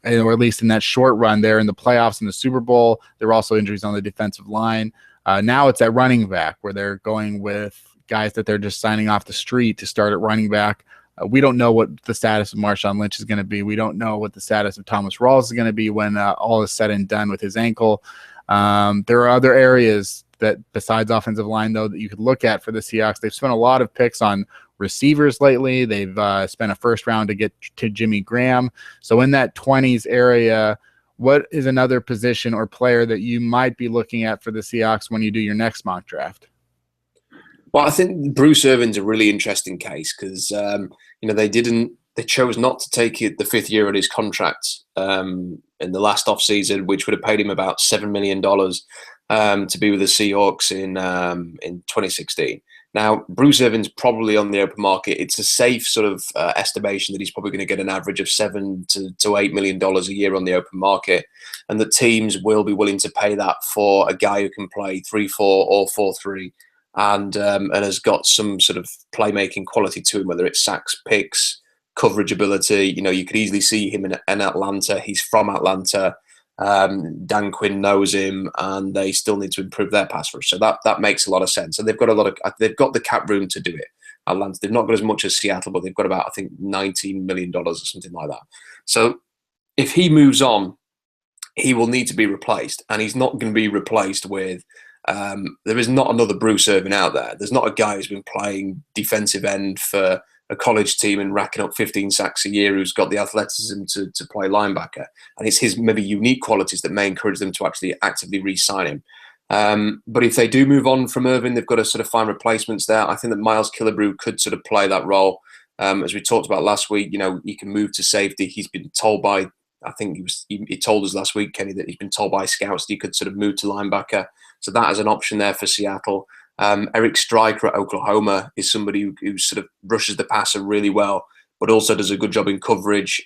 at least in that short run there in the playoffs and the Super Bowl. There were also injuries on the defensive line. Now it's at running back where they're going with guys that they're just signing off the street to start at running back. We don't know what the status of Marshawn Lynch is going to be. We don't know what the status of Thomas Rawls is going to be when all is said and done with his ankle. There are other areas that besides offensive line, though, that you could look at for the Seahawks. They've spent a lot of picks on receivers lately. They've spent a first round to get to Jimmy Graham. So in that 20s area, what is another position or player that you might be looking at for the Seahawks when you do your next mock draft? Well, I think Bruce Irvin's a really interesting case because they chose not to take the fifth year of his contract in the last offseason, which would have paid him about $7 million to be with the Seahawks in 2016. Now, Bruce Irvin's probably on the open market. It's a safe sort of estimation that he's probably going to get an average of $7 to $8 million a year on the open market, and the teams will be willing to pay that for a guy who can play 3-4 or 4-3. And has got some sort of playmaking quality to him, whether it's sacks, picks, coverage ability. You could easily see him in Atlanta. He's from Atlanta. Dan Quinn knows him, and they still need to improve their pass rush. So that makes a lot of sense. And they've got the cap room to do it. Atlanta, they've not got as much as Seattle, but they've got about, I think, $19 million or something like that. So if he moves on, he will need to be replaced, and he's not going to be replaced with. There is not another Bruce Irvin out there. There's not a guy who's been playing defensive end for a college team and racking up 15 sacks a year who's got the athleticism to play linebacker. And it's his maybe unique qualities that may encourage them to actually actively re-sign him. But if they do move on from Irvin, they've got to sort of find replacements there. I think that Miles Killebrew could sort of play that role. As we talked about last week, he can move to safety. He's been told by, I think he told us last week, Kenny, that he's been told by scouts that he could sort of move to linebacker. So that is an option there for Seattle. Eric Stryker at Oklahoma is somebody who sort of rushes the passer really well, but also does a good job in coverage.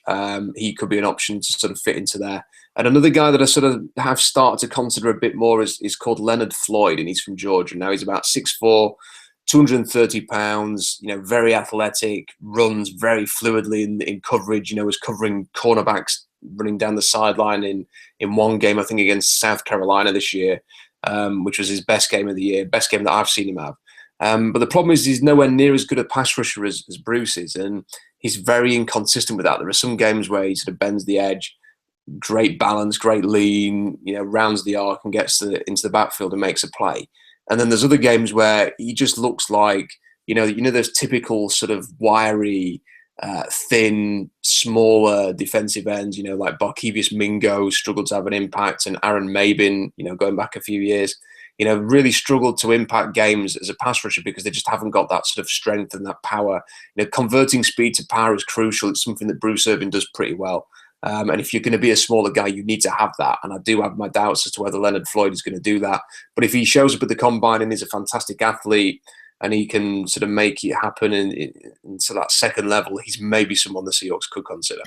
He could be an option to sort of fit into there. And another guy that I sort of have started to consider a bit more is called Leonard Floyd, and he's from Georgia. Now he's about 6'4", 230 pounds, very athletic, runs very fluidly in coverage, was covering cornerbacks running down the sideline in one game, I think, against South Carolina this year. Which was his best game of the year, best game that I've seen him have. But the problem is he's nowhere near as good a pass rusher as Bruce is, and he's very inconsistent with that. There are some games where he sort of bends the edge, great balance, great lean, rounds the arc and gets into the backfield and makes a play. And then there's other games where he just looks like, those typical sort of wiry, thin, smaller defensive ends, like Barkevius Mingo struggled to have an impact, and Aaron Mabin, going back a few years, really struggled to impact games as a pass rusher because they just haven't got that sort of strength and that power. Converting speed to power is crucial. It's something that Bruce Irvin does pretty well. And if you're going to be a smaller guy, you need to have that. And I do have my doubts as to whether Leonard Floyd is going to do that. But if he shows up at the combine and is a fantastic athlete and he can sort of make it happen in to that second level, he's maybe someone the Seahawks could consider.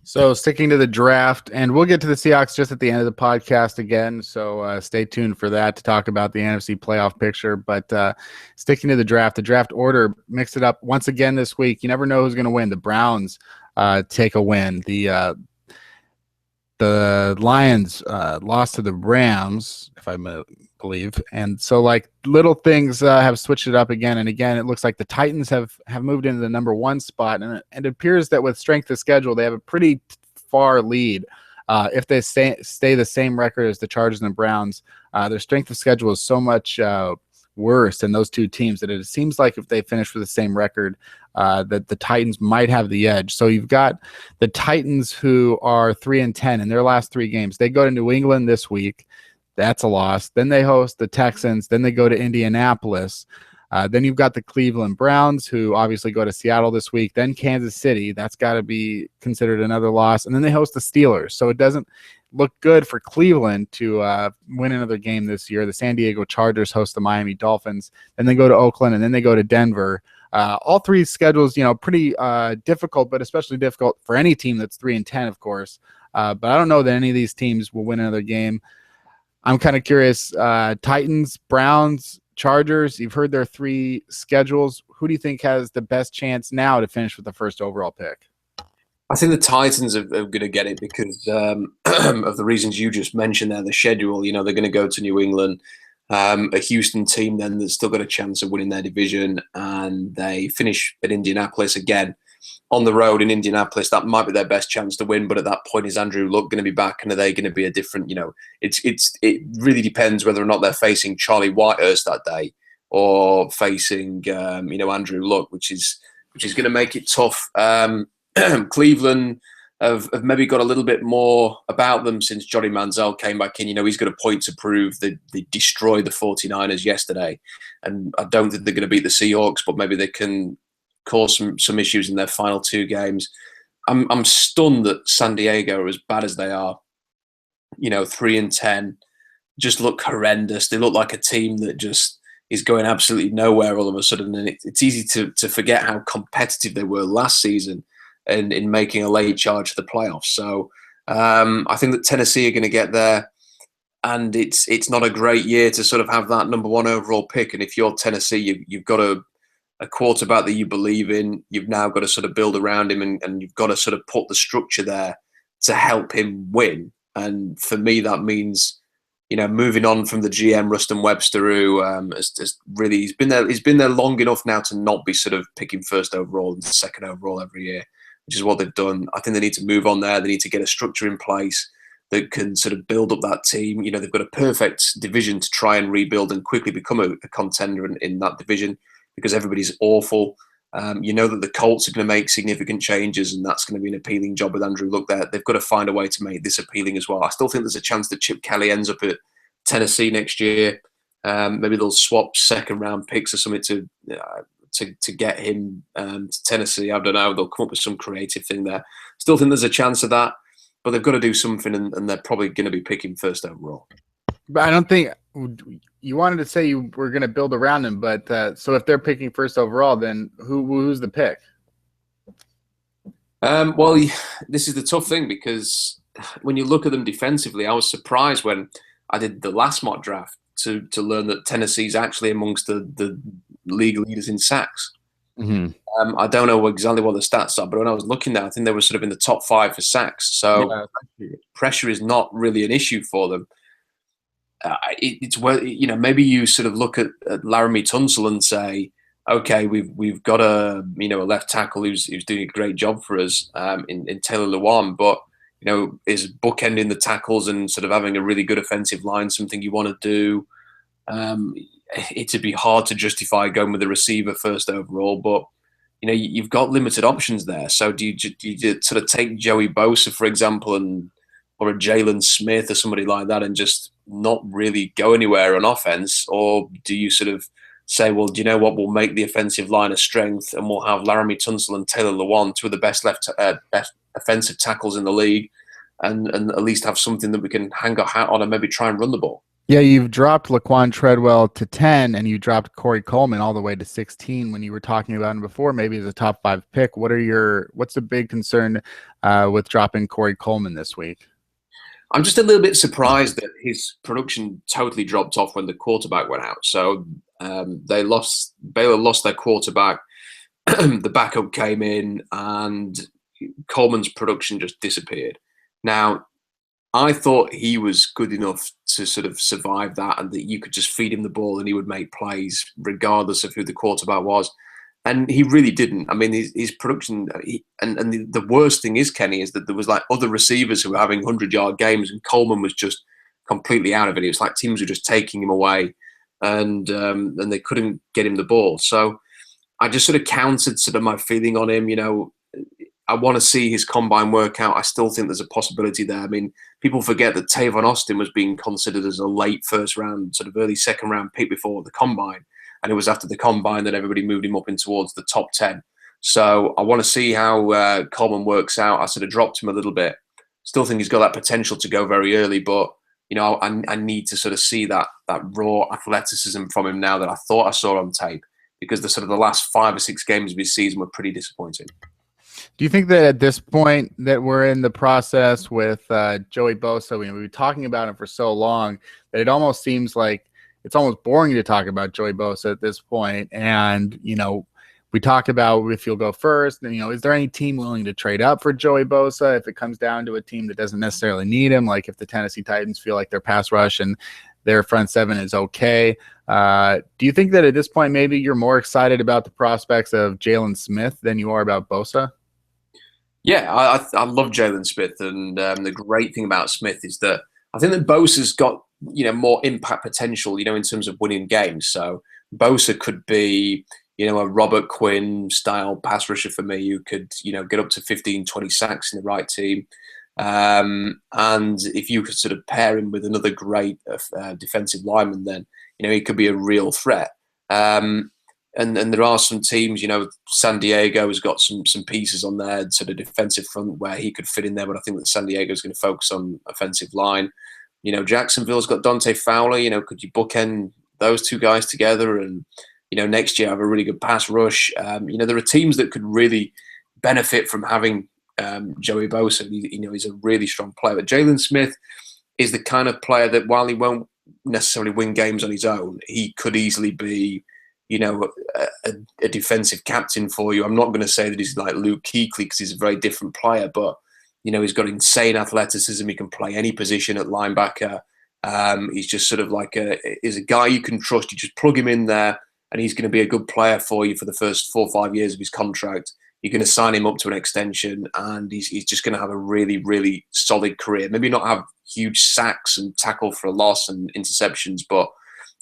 So sticking to the draft, and we'll get to the Seahawks just at the end of the podcast again, so stay tuned for that to talk about the NFC playoff picture. But sticking to the draft order, mixed it up once again this week. You never know who's going to win. The Browns take a win. The Lions lost to the Rams, if I believe. And so, like, little things have switched it up again and again. It looks like the Titans have moved into the number 1 spot, and it appears that with strength of schedule, they have a pretty far lead. If they stay the same record as the Chargers and the Browns, their strength of schedule is so much worse than those two teams that it seems like if they finish with the same record, that the Titans might have the edge. So you've got the Titans, who are 3-10 in their last 3 games. They go to New England this week. That's a loss. Then they host the Texans. Then they go to Indianapolis. Then you've got the Cleveland Browns, who obviously go to Seattle this week. Then Kansas City. That's got to be considered another loss. And then they host the Steelers. So it doesn't look good for Cleveland to win another game this year. The San Diego Chargers host the Miami Dolphins. Then they go to Oakland, and then they go to Denver. All 3 schedules, pretty difficult, but especially difficult for any team that's 3-10, of course. But I don't know that any of these teams will win another game. I'm kind of curious. Titans, Browns, Chargers, you've heard their 3 schedules. Who do you think has the best chance now to finish with the first overall pick? I think the Titans are going to get it because of the reasons you just mentioned there. The schedule, they're going to go to New England, a Houston team then that's still got a chance of winning their division, and they finish at Indianapolis again on the road in Indianapolis. That might be their best chance to win, but at that point, is Andrew Luck going to be back, and are they going to be a different? It really depends whether or not they're facing Charlie Whitehurst that day or facing Andrew Luck, which is going to make it tough. Cleveland have maybe got a little bit more about them since Johnny Manziel came back in. He's got a point to prove. They destroyed the 49ers yesterday, and I don't think they're going to beat the Seahawks, but maybe they can cause some issues in their final 2 games. I'm stunned that San Diego are as bad as they are. 3-10, just look horrendous. They look like a team that just is going absolutely nowhere all of a sudden, and it's easy to forget how competitive they were last season and in making a late charge to the playoffs. So I think that Tennessee are going to get there, and it's not a great year to sort of have that number 1 overall pick. And if you're Tennessee, you've got a quarterback that you believe in. You've now got to sort of build around him, and you've got to sort of put the structure there to help him win. And for me, that means moving on from the GM Rustin Webster, who has really he's been there long enough now to not be sort of picking first overall and second overall every year, which is what they've done. I think they need to move on there. They need to get a structure in place that can sort of build up that team. They've got a perfect division to try and rebuild and quickly become a contender in that division, because everybody's awful. That the Colts are going to make significant changes, and that's going to be an appealing job with Andrew Luck there. They've got to find a way to make this appealing as well. I still think there's a chance that Chip Kelly ends up at Tennessee next year. Maybe they'll swap second-round picks or something to get him to Tennessee. I don't know. They'll come up with some creative thing there. Still think there's a chance of that, but they've got to do something, and they're probably going to be picking first overall. But I don't think you wanted to say you were going to build around him, but so if they're picking first overall, then who's the pick? Well, this is the tough thing, because when you look at them defensively, I was surprised when I did the last mock draft to learn that Tennessee's actually amongst the league leaders in sacks. Mm-hmm. I don't know exactly what the stats are, but when I was looking there, I think they were sort of in the top 5 for sacks. So pressure is not really an issue for them. It's where maybe you sort of look at Laramie Tunsil and say, okay, we've got a left tackle who's doing a great job for us in Taylor Lewan, but is bookending the tackles and sort of having a really good offensive line something you want to do? It'd be hard to justify going with the receiver first overall, but you've got limited options there. So do you sort of take Joey Bosa, for example, or a Jalen Smith or somebody like that, and just not really go anywhere on offense? Or do you sort of say, well, do you know what? We'll make the offensive line a strength, and we'll have Laramie Tunsil and Taylor Lewan, two of the best best offensive tackles in the league, and at least have something that we can hang our hat on and maybe try and run the ball. Yeah, you've dropped Laquan Treadwell to 10, and you dropped Corey Coleman all the way to 16 when you were talking about him before, maybe as a top 5 pick. What's the big concern with dropping Corey Coleman this week? I'm just a little bit surprised that his production totally dropped off when the quarterback went out. So Baylor lost their quarterback. The backup came in, and Coleman's production just disappeared. Now, I thought he was good enough to sort of survive that, and that you could just feed him the ball and he would make plays regardless of who the quarterback was. And he really didn't. I mean, his production, and the worst thing is, Kenny, is that there was like other receivers who were having 100-yard games, and Coleman was just completely out of it. It was like teams were just taking him away, and they couldn't get him the ball. So I just sort of countered sort of my feeling on him. You know, I want to see his combine workout. I still think there's a possibility there. I mean, people forget that Tavon Austin was being considered as a late first round, sort of early second round pick before the combine. And it was after the combine that everybody moved him up in towards the top 10. So I want to see how Coleman works out. I sort of dropped him a little bit. Still think he's got that potential to go very early, but you know, I need to sort of see that raw athleticism from him now that I thought I saw on tape, because the sort of the last 5 or 6 games of his season were pretty disappointing. Do you think that at this point that we're in the process with Joey Bosa, we've been talking about him for so long that it almost seems like it's almost boring to talk about Joey Bosa at this point? And, you know, we talk about if you'll go first, and, you know, is there any team willing to trade up for Joey Bosa if it comes down to a team that doesn't necessarily need him? Like if the Tennessee Titans feel like their pass rush and their front seven is okay. Do you think that at this point, maybe you're more excited about the prospects of Jalen Smith than you are about Bosa? Yeah, I love Jalen Smith, and the great thing about Smith is that I think that Bosa's got, you know, more impact potential, you know, in terms of winning games. So Bosa could be, you know, a Robert Quinn style pass rusher for me, who could, you know, get up to 15, 20 sacks in the right team. And if you could sort of pair him with another great defensive lineman, then, you know, he could be a real threat. And there are some teams, you know, San Diego has got some pieces on their sort of defensive front where he could fit in there, but I think that San Diego is going to focus on offensive line. You know, Jacksonville's got Dante Fowler. You know, could you bookend those two guys together and, you know, next year have a really good pass rush? You know, there are teams that could really benefit from having Joey Bosa. You know, he's a really strong player. But Jalen Smith is the kind of player that, while he won't necessarily win games on his own, he could easily be, you know, a defensive captain for you. I'm not going to say that he's like Luke Kuechly, because he's a very different player, but, you know, he's got insane athleticism. He can play any position at linebacker. He's just sort of like is a guy you can trust. You just plug him in there, and he's going to be a good player for you for the first 4 or 5 years of his contract. You're going to sign him up to an extension, and he's just going to have a really, really solid career. Maybe not have huge sacks and tackle for a loss and interceptions, but,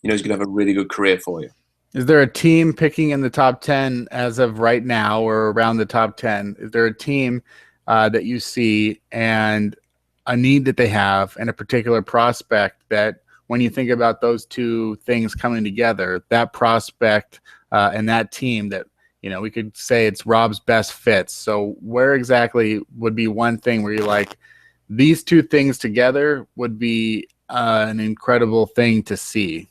you know, he's going to have a really good career for you. Is there a team picking in the top 10 as of right now, or around the top 10? Is there a team that you see and a need that they have and a particular prospect that, when you think about those two things coming together, that prospect and that team, that, you know, we could say it's Rob's best fits? So where exactly would be one thing where you're like, these two things together would be an incredible thing to see?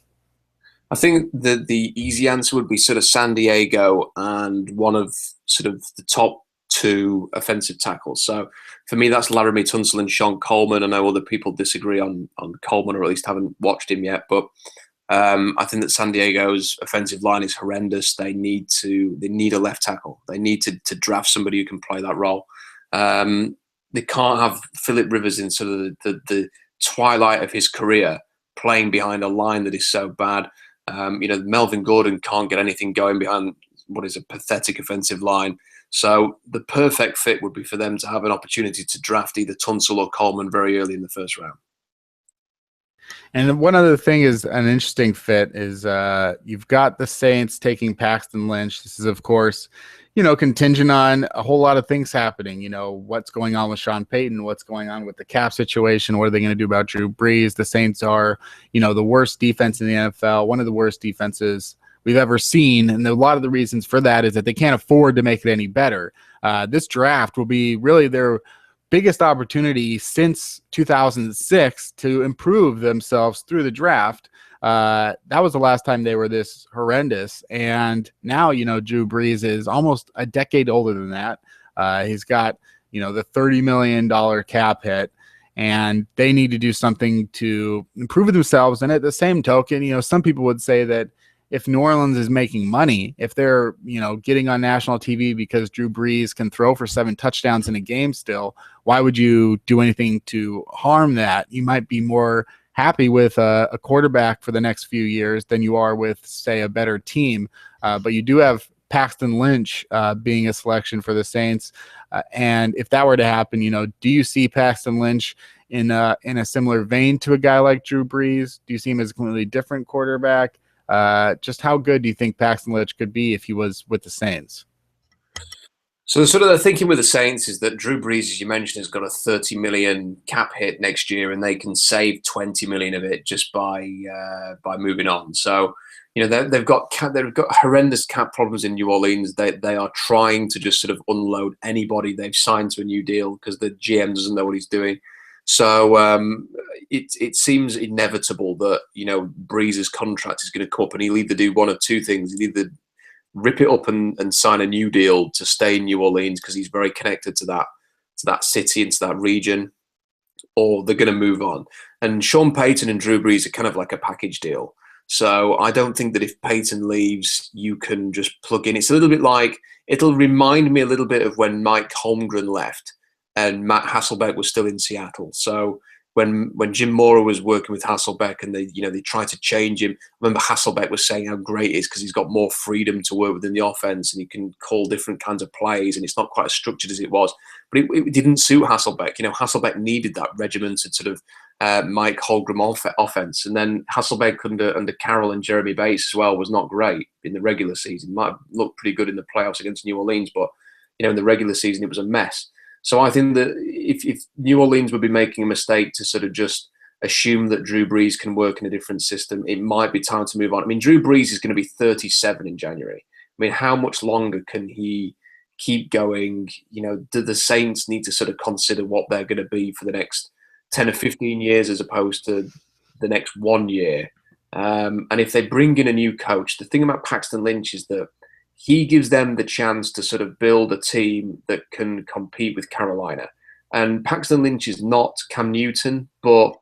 I think that the easy answer would be sort of San Diego and one of sort of the top 2 offensive tackles. So for me, that's Laramie Tunsil and Sean Coleman. I know other people disagree on Coleman, or at least haven't watched him yet, but I think that San Diego's offensive line is horrendous. They need a left tackle. They need to draft somebody who can play that role. They can't have Phillip Rivers in sort of the twilight of his career playing behind a line that is so bad. You know, Melvin Gordon can't get anything going behind what is a pathetic offensive line. So the perfect fit would be for them to have an opportunity to draft either Tunsil or Coleman very early in the first round. And one other thing is an interesting fit is you've got the Saints taking Paxton Lynch. This is, of course, you know, contingent on a whole lot of things happening. You know, what's going on with Sean Payton, what's going on with the cap situation, what are they going to do about Drew Brees? The Saints are, you know, the worst defense in the NFL, one of the worst defenses we've ever seen. And a lot of the reasons for that is that they can't afford to make it any better. This draft will be really their biggest opportunity since 2006 to improve themselves through the draft. That was the last time they were this horrendous. And now, Drew Brees is almost a decade older than that. He's got, the $30 million cap hit, and they need to do something to improve themselves. And at the same token, some people would say that if New Orleans is making money, if they're, getting on national TV because Drew Brees can throw for 7 touchdowns in a game still, why would you do anything to harm that? You might be more happy with a quarterback for the next few years than you are with, say, a better team. But you do have Paxton Lynch being a selection for the Saints. And if that were to happen, do you see Paxton Lynch in a similar vein to a guy like Drew Brees? Do you see him as a completely different quarterback? Just how good do you think Paxton Lynch could be if he was with the Saints? So sort of the thinking with the Saints is that Drew Brees, as you mentioned, has got a 30 million cap hit next year, and they can save 20 million of it just by moving on. So, they've got horrendous cap problems in New Orleans. They are trying to just sort of unload anybody they've signed to a new deal because the GM doesn't know what he's doing. So it seems inevitable that Brees' contract is going to come up, and he'll either do one of two things: he'll either rip it up and sign a new deal to stay in New Orleans because he's very connected to that city and to that region, or they're going to move on. And Sean Payton and Drew Brees are kind of like a package deal. So I don't think that if Payton leaves, you can just plug in. It's a little bit like, it'll remind me a little bit of when Mike Holmgren left and Matt Hasselbeck was still in Seattle. So when Jim Mora was working with Hasselbeck and they tried to change him, I remember Hasselbeck was saying how great it is because he's got more freedom to work within the offense and he can call different kinds of plays and it's not quite as structured as it was. But it didn't suit Hasselbeck. Hasselbeck needed that regimented sort of Mike Holmgren offense. And then Hasselbeck under Carroll and Jeremy Bates as well was not great in the regular season. Might have looked pretty good in the playoffs against New Orleans, but in the regular season it was a mess. So I think that if New Orleans would be making a mistake to sort of just assume that Drew Brees can work in a different system, it might be time to move on. I mean, Drew Brees is going to be 37 in January. I mean, how much longer can he keep going? Do the Saints need to sort of consider what they're going to be for the next 10 or 15 years as opposed to the next 1 year? And if they bring in a new coach, the thing about Paxton Lynch is that he gives them the chance to sort of build a team that can compete with Carolina. And Paxton Lynch is not Cam Newton, but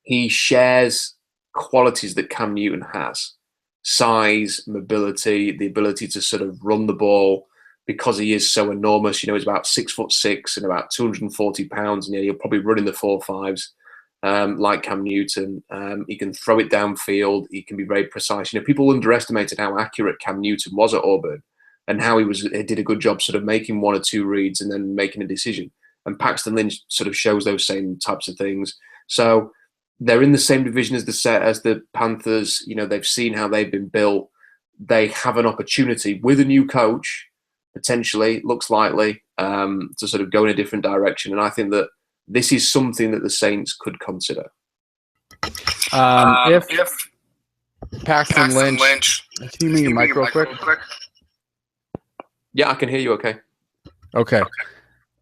he shares qualities that Cam Newton has. Size, mobility, the ability to sort of run the ball because he is so enormous. He's about 6'6" and about 240 pounds. And he'll probably run in the 4.5s like Cam Newton. He can throw it downfield. He can be very precise. People underestimated how accurate Cam Newton was at Auburn and how he did a good job sort of making one or two reads and then making a decision. And Paxton Lynch sort of shows those same types of things. So they're in the same division as the Panthers. They've seen how they've been built. They have an opportunity with a new coach, potentially, looks likely, to sort of go in a different direction. And I think that this is something that the Saints could consider. If Paxton Lynch, can you mute your mic real quick? Yeah, I can hear you okay. Okay.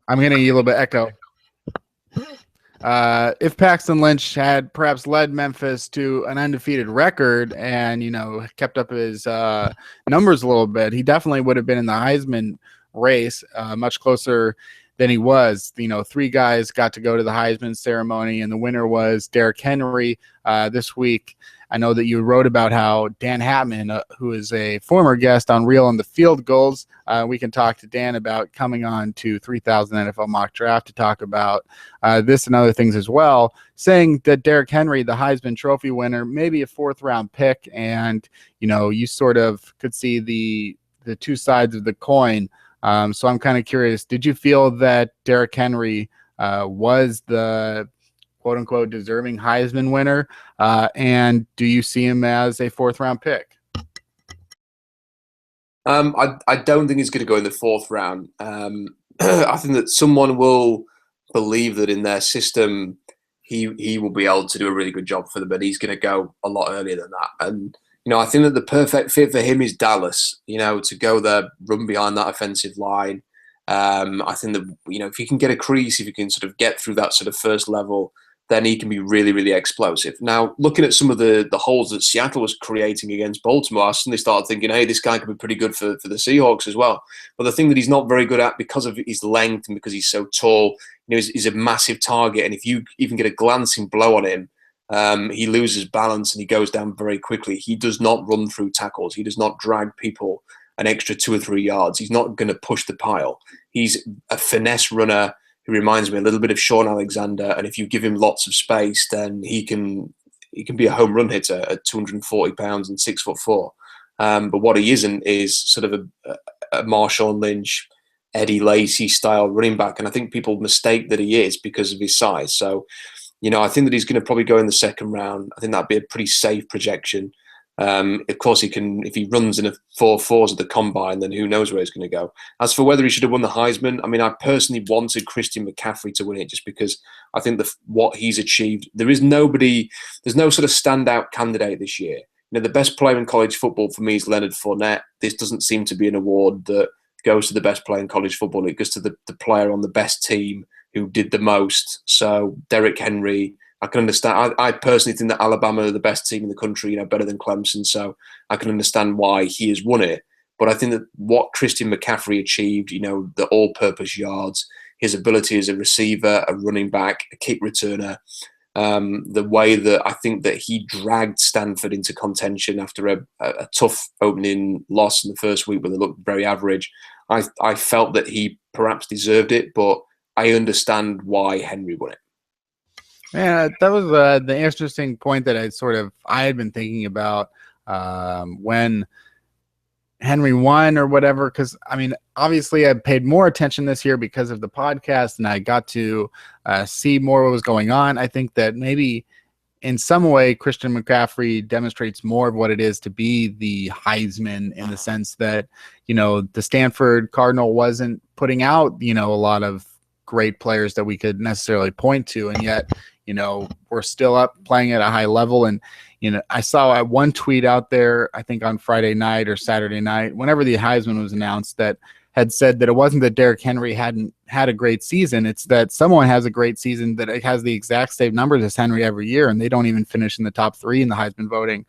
I'm getting a little bit echo. If Paxton Lynch had perhaps led Memphis to an undefeated record and, kept up his numbers a little bit, he definitely would have been in the Heisman race much closer than he was. 3 guys got to go to the Heisman ceremony, and the winner was Derrick Henry this week. I know that you wrote about how Dan Hatman, who is a former guest on Real on the Field Goals, we can talk to Dan about coming on to 3000 NFL Mock Draft to talk about this and other things as well, saying that Derrick Henry, the Heisman Trophy winner, maybe a 4th-round pick, and, you sort of could see the two sides of the coin. So I'm kind of curious, did you feel that Derrick Henry was the quote-unquote deserving Heisman winner? And do you see him as a 4th-round pick? I don't think he's going to go in the 4th round. I think that someone will believe that in their system he will be able to do a really good job for them, but he's going to go a lot earlier than that. And I think that the perfect fit for him is Dallas, to go there, run behind that offensive line. I think that, if he can get a crease, if he can sort of get through that sort of first level, then he can be really, really explosive. Now, looking at some of the holes that Seattle was creating against Baltimore, I suddenly started thinking, hey, this guy could be pretty good for the Seahawks as well. But the thing that he's not very good at, because of his length and because he's so tall, he's a massive target. And if you even get a glancing blow on him, he loses balance and he goes down very quickly. He does not run through tackles. He does not drag people an extra 2 or 3 yards. He's not going to push the pile. He's a finesse runner who reminds me a little bit of Sean Alexander. And if you give him lots of space, then he can be a home run hitter at 240 pounds and 6'4". But what he isn't is sort of a Marshawn Lynch, Eddie Lacy style running back. And I think people mistake that he is because of his size. So, I think that he's going to probably go in the second round. I think that'd be a pretty safe projection. Of course, he can, if he runs in a 4.4s at the combine, then who knows where he's going to go. As for whether he should have won the Heisman, I mean, I personally wanted Christian McCaffrey to win it just because I think what he's achieved, there's no sort of standout candidate this year. The best player in college football for me is Leonard Fournette. This doesn't seem to be an award that goes to the best player in college football. It goes to the player on the best team who did the most. So Derrick Henry, I can understand. I personally think that Alabama are the best team in the country, better than Clemson. So I can understand why he has won it. But I think that what Christian McCaffrey achieved, the all-purpose yards, his ability as a receiver, a running back, a kick returner, the way that I think that he dragged Stanford into contention after a tough opening loss in the first week where they looked very average. I felt that he perhaps deserved it, but I understand why Henry won it. Yeah, that was the interesting point that I had been thinking about when Henry won or whatever. Because I mean, obviously, I paid more attention this year because of the podcast, and I got to see more what was going on. I think that maybe in some way, Christian McCaffrey demonstrates more of what it is to be the Heisman in the sense that the Stanford Cardinal wasn't putting out a lot of great players that we could necessarily point to, and yet we're still up playing at a high level. And I saw one tweet out there, I think on Friday night or Saturday night, whenever the Heisman was announced, that had said that it wasn't that Derrick Henry hadn't had a great season, it's that someone has a great season that it has the exact same numbers as Henry every year, and they don't even finish in the top 3 in the Heisman voting.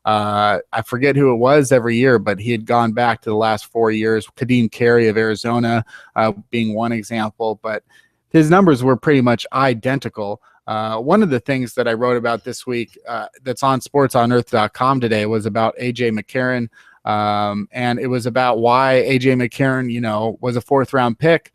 I forget who it was every year, but he had gone back to the last 4 years. Kadeem Carey of Arizona being one example, but his numbers were pretty much identical. One of the things that I wrote about this week that's on sportsonearth.com today was about A.J. McCarron, and it was about why A.J. McCarron, was a 4th-round pick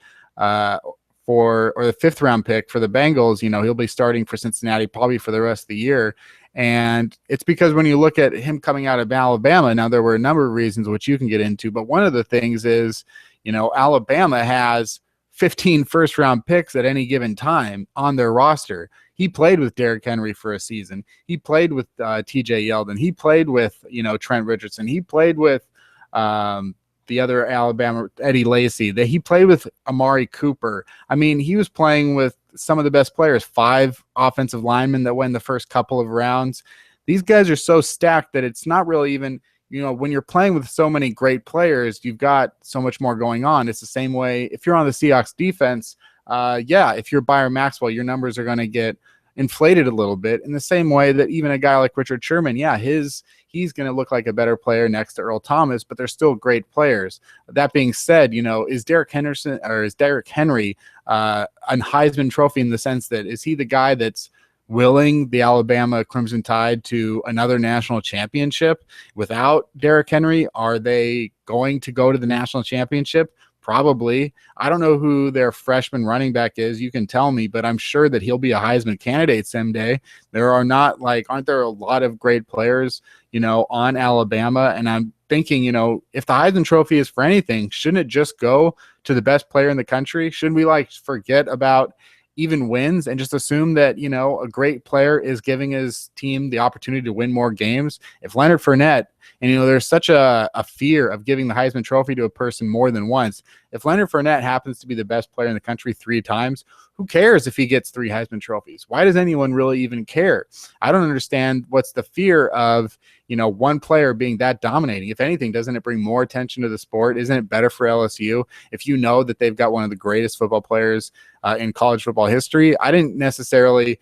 or the 5th-round pick for the Bengals. He'll be starting for Cincinnati probably for the rest of the year. And it's because when you look at him coming out of Alabama, now there were a number of reasons which you can get into, but one of the things is, Alabama has 15 first-round picks at any given time on their roster. He played with Derrick Henry for a season. He played with T.J. Yeldon. He played with, Trent Richardson. He played with the other Alabama, Eddie Lacy. He played with Amari Cooper. I mean, he was playing with some of the best players, 5 offensive linemen that went the first couple of rounds. These guys are so stacked that it's not really even, when you're playing with so many great players, you've got so much more going on. It's the same way if you're on the Seahawks defense. If you're Byron Maxwell, your numbers are going to get inflated a little bit in the same way that even a guy like Richard Sherman, he's going to look like a better player next to Earl Thomas, but they're still great players. That being said, is Derrick Henry a Heisman Trophy in the sense that is he the guy that's willing the Alabama Crimson Tide to another national championship without Derrick Henry? Are they going to go to the national championship? Probably. I don't know who their freshman running back is. You can tell me, but I'm sure that he'll be a Heisman candidate someday. Aren't there a lot of great players, on Alabama? And I'm thinking, if the Heisman Trophy is for anything, shouldn't it just go to the best player in the country? Shouldn't we forget about even wins and just assume that, a great player is giving his team the opportunity to win more games? If Leonard Fournette, and, there's such a fear of giving the Heisman Trophy to a person more than once. If Leonard Fournette happens to be the best player in the country 3 times, who cares if he gets 3 Heisman trophies? Why does anyone really even care? I don't understand what's the fear of, one player being that dominating. If anything, doesn't it bring more attention to the sport? Isn't it better for LSU if you know that they've got one of the greatest football players in college football history? I didn't necessarily,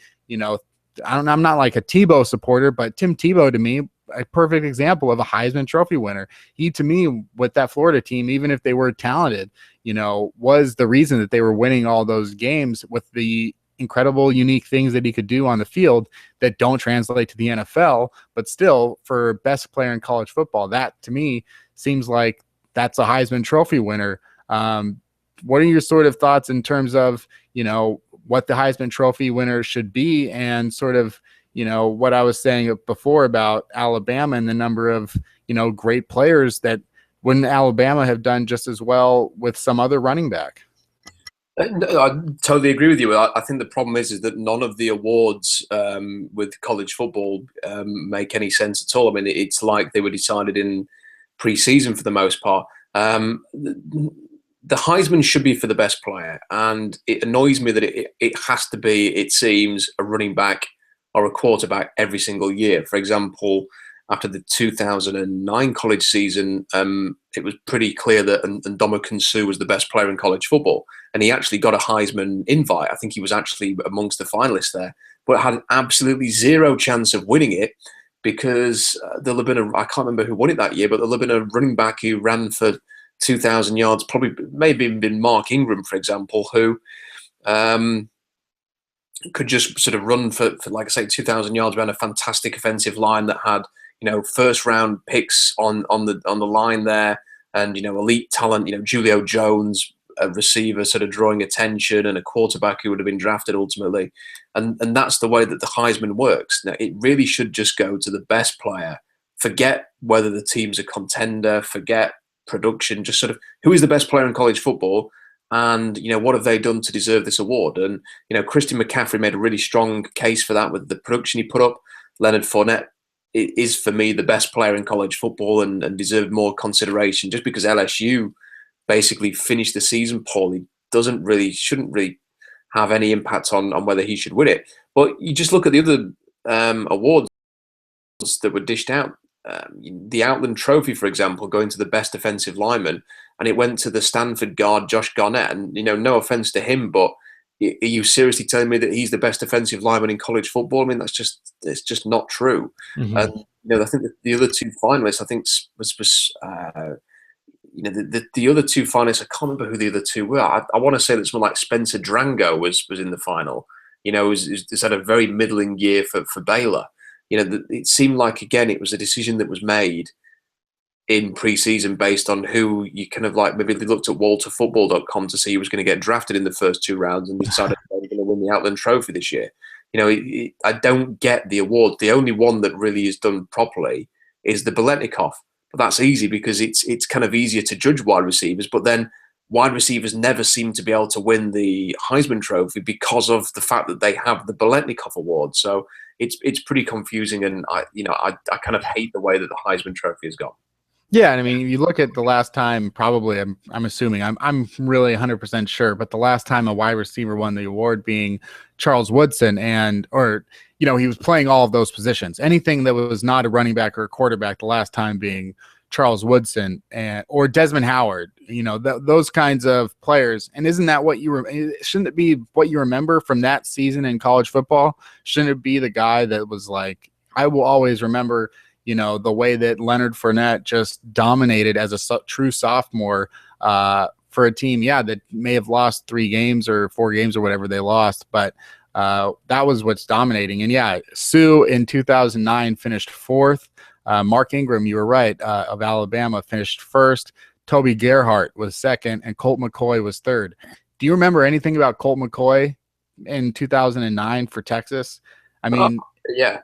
I'm not like a Tebow supporter, but Tim Tebow to me, a perfect example of a Heisman Trophy winner. He, to me, with that Florida team, even if they were talented, was the reason that they were winning all those games with the incredible, unique things that he could do on the field that don't translate to the NFL, but still for best player in college football, that to me seems like that's a Heisman Trophy winner. What are your sort of thoughts in terms of, what the Heisman Trophy winner should be, and sort of, what I was saying before about Alabama and the number of, great players that wouldn't Alabama have done just as well with some other running back? I totally agree with you. I think the problem is that none of the awards with college football make any sense at all. I mean, it's like they were decided in pre-season for the most part. The Heisman should be for the best player, and it annoys me that it has to be, it seems, a running back or a quarterback every single year. For example, after the 2009 college season, it was pretty clear that Ndamukong Suh was the best player in college football, and he actually got a Heisman invite. I think he was actually amongst the finalists there, but had absolutely zero chance of winning it because there'll have been I can't remember who won it that year, but there'll have been a running back who ran for 2,000 yards, probably maybe been Mark Ingram, for example, who could just sort of run for like I say, 2,000 yards around a fantastic offensive line that had, first round picks on the line there, and, elite talent, Julio Jones, a receiver sort of drawing attention, and a quarterback who would have been drafted ultimately. And that's the way that the Heisman works. Now, it really should just go to the best player. Forget whether the team's a contender, forget production, just sort of who is the best player in college football, and what have they done to deserve this award. And Christian McCaffrey made a really strong case for that with the production he put up. Leonard Fournette is for me the best player in college football and deserved more consideration. Just because LSU basically finished the season poorly shouldn't really have any impact on whether he should win it. But you just look at the other awards that were dished out. The Outland Trophy, for example, going to the best defensive lineman, and it went to the Stanford guard Josh Garnett. And no offense to him, but are you seriously telling me that he's the best defensive lineman in college football? I mean, it's just not true. Mm-hmm. And I think that the other two finalists, I think the other two finalists, I can't remember who the other two were. I want to say that someone like Spencer Drango was in the final. Has had a very middling year for Baylor. It seemed like, again, it was a decision that was made in preseason based on who you kind of like, maybe they looked at walterfootball.com to see who was going to get drafted in the first 2 rounds and decided they were going to win the Outland Trophy this year. I don't get the award. The only one that really is done properly is the Biletnikoff. But that's easy because it's kind of easier to judge wide receivers. But then wide receivers never seem to be able to win the Heisman Trophy because of the fact that they have the Biletnikoff Award. So it's pretty confusing, and I kind of hate the way that the Heisman Trophy has gone. Yeah, and I mean, you look at the last time, probably, I'm assuming, I'm really 100% sure, but the last time a wide receiver won the award being Charles Woodson, he was playing all of those positions. Anything that was not a running back or a quarterback, the last time being Charles Woodson or Desmond Howard, those kinds of players. And isn't that what shouldn't it be what you remember from that season in college football? Shouldn't it be the guy that was like, I will always remember, the way that Leonard Fournette just dominated as a true sophomore for a team, that may have lost 3 games or 4 games or whatever they lost, but that was what's dominating. And Suh in 2009 finished 4th. Mark Ingram, you were right, of Alabama, finished 1st. Toby Gerhart was 2nd, and Colt McCoy was 3rd. Do you remember anything about Colt McCoy in 2009 for Texas? I mean,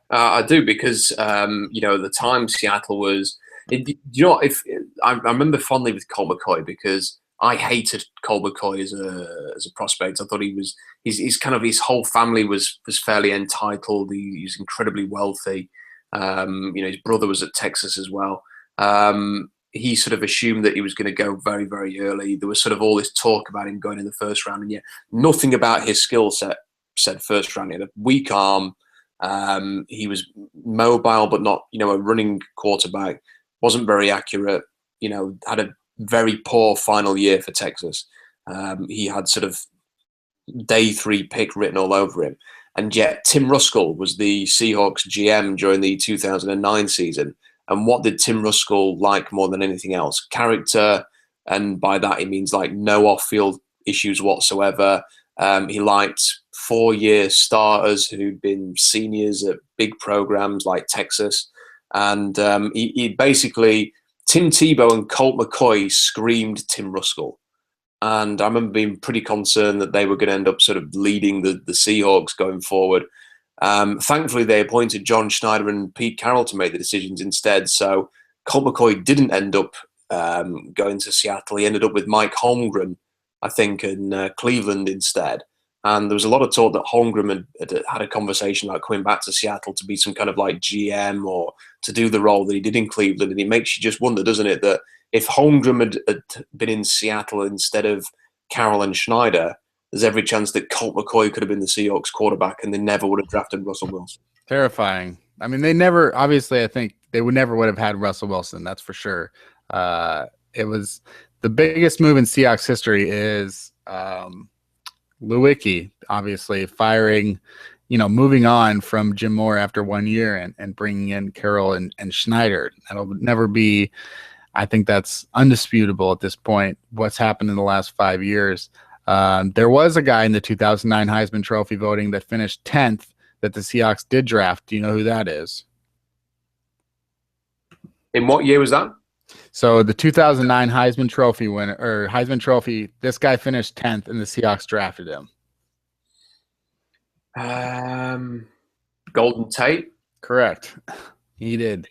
I do, because at the time Seattle was. If I remember fondly with Colt McCoy, because I hated Colt McCoy as a prospect. I thought he's kind of, his whole family was fairly entitled. He was incredibly wealthy. His brother was at Texas as well. he sort of assumed that he was going to go very, very early. There was sort of all this talk about him going in the first round, and yet nothing about his skill set said first round. He had a weak arm. He was mobile, but not, a running quarterback. Wasn't very accurate. Had a very poor final year for Texas. He had sort of day 3 pick written all over him. And yet Tim Ruskell was the Seahawks GM during the 2009 season. And what did Tim Ruskell like more than anything else? Character, and by that he means like no off-field issues whatsoever. He liked 4-year starters who'd been seniors at big programs like Texas. And he basically, Tim Tebow and Colt McCoy screamed Tim Ruskell. And I remember being pretty concerned that they were going to end up sort of leading the Seahawks going forward. Thankfully, they appointed John Schneider and Pete Carroll to make the decisions instead. So Colt McCoy didn't end up going to Seattle. He ended up with Mike Holmgren, I think, in Cleveland instead. And there was a lot of talk that Holmgren had a conversation about coming back to Seattle to be some kind of like GM or to do the role that he did in Cleveland. And it makes you just wonder, doesn't it, that if Holmgren had been in Seattle instead of Carroll and Schneider, there's every chance that Colt McCoy could have been the Seahawks quarterback and they never would have drafted Russell Wilson. Terrifying. I mean, they never, obviously, I think they would have had Russell Wilson. That's for sure. It was the biggest move in Seahawks history is Lewicki, obviously firing, moving on from Jim Moore after 1 year and bringing in Carroll and Schneider. That'll never be, I think that's undisputable at this point, what's happened in the last 5 years. There was a guy in the 2009 Heisman Trophy voting that finished 10th that the Seahawks did draft. Do you know who that is? In what year was that? So the 2009 Heisman Trophy winner, or Heisman Trophy, this guy finished 10th and the Seahawks drafted him. Golden Tate? Correct. He did.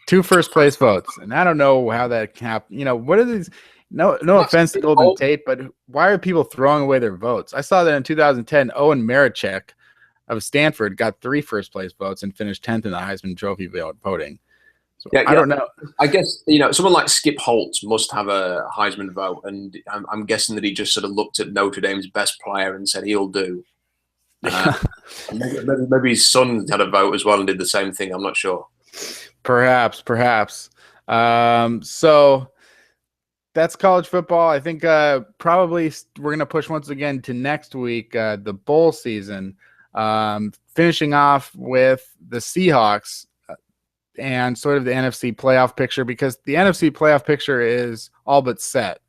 2 first place votes. And I don't know how that happened. What are these? No offense to Golden Tate, but why are people throwing away their votes? I saw that in 2010, Owen Marichek of Stanford got 3 first place votes and finished 10th in the Heisman Trophy voting. So I don't know. I guess, someone like Skip Holtz must have a Heisman vote, and I'm guessing that he just sort of looked at Notre Dame's best player and said he'll do. Maybe his son had a vote as well and did the same thing. I'm not sure. Perhaps. So that's college football. I think probably we're going to push once again to next week, the bowl season, finishing off with the Seahawks and sort of the NFC playoff picture, because the NFC playoff picture is all but set.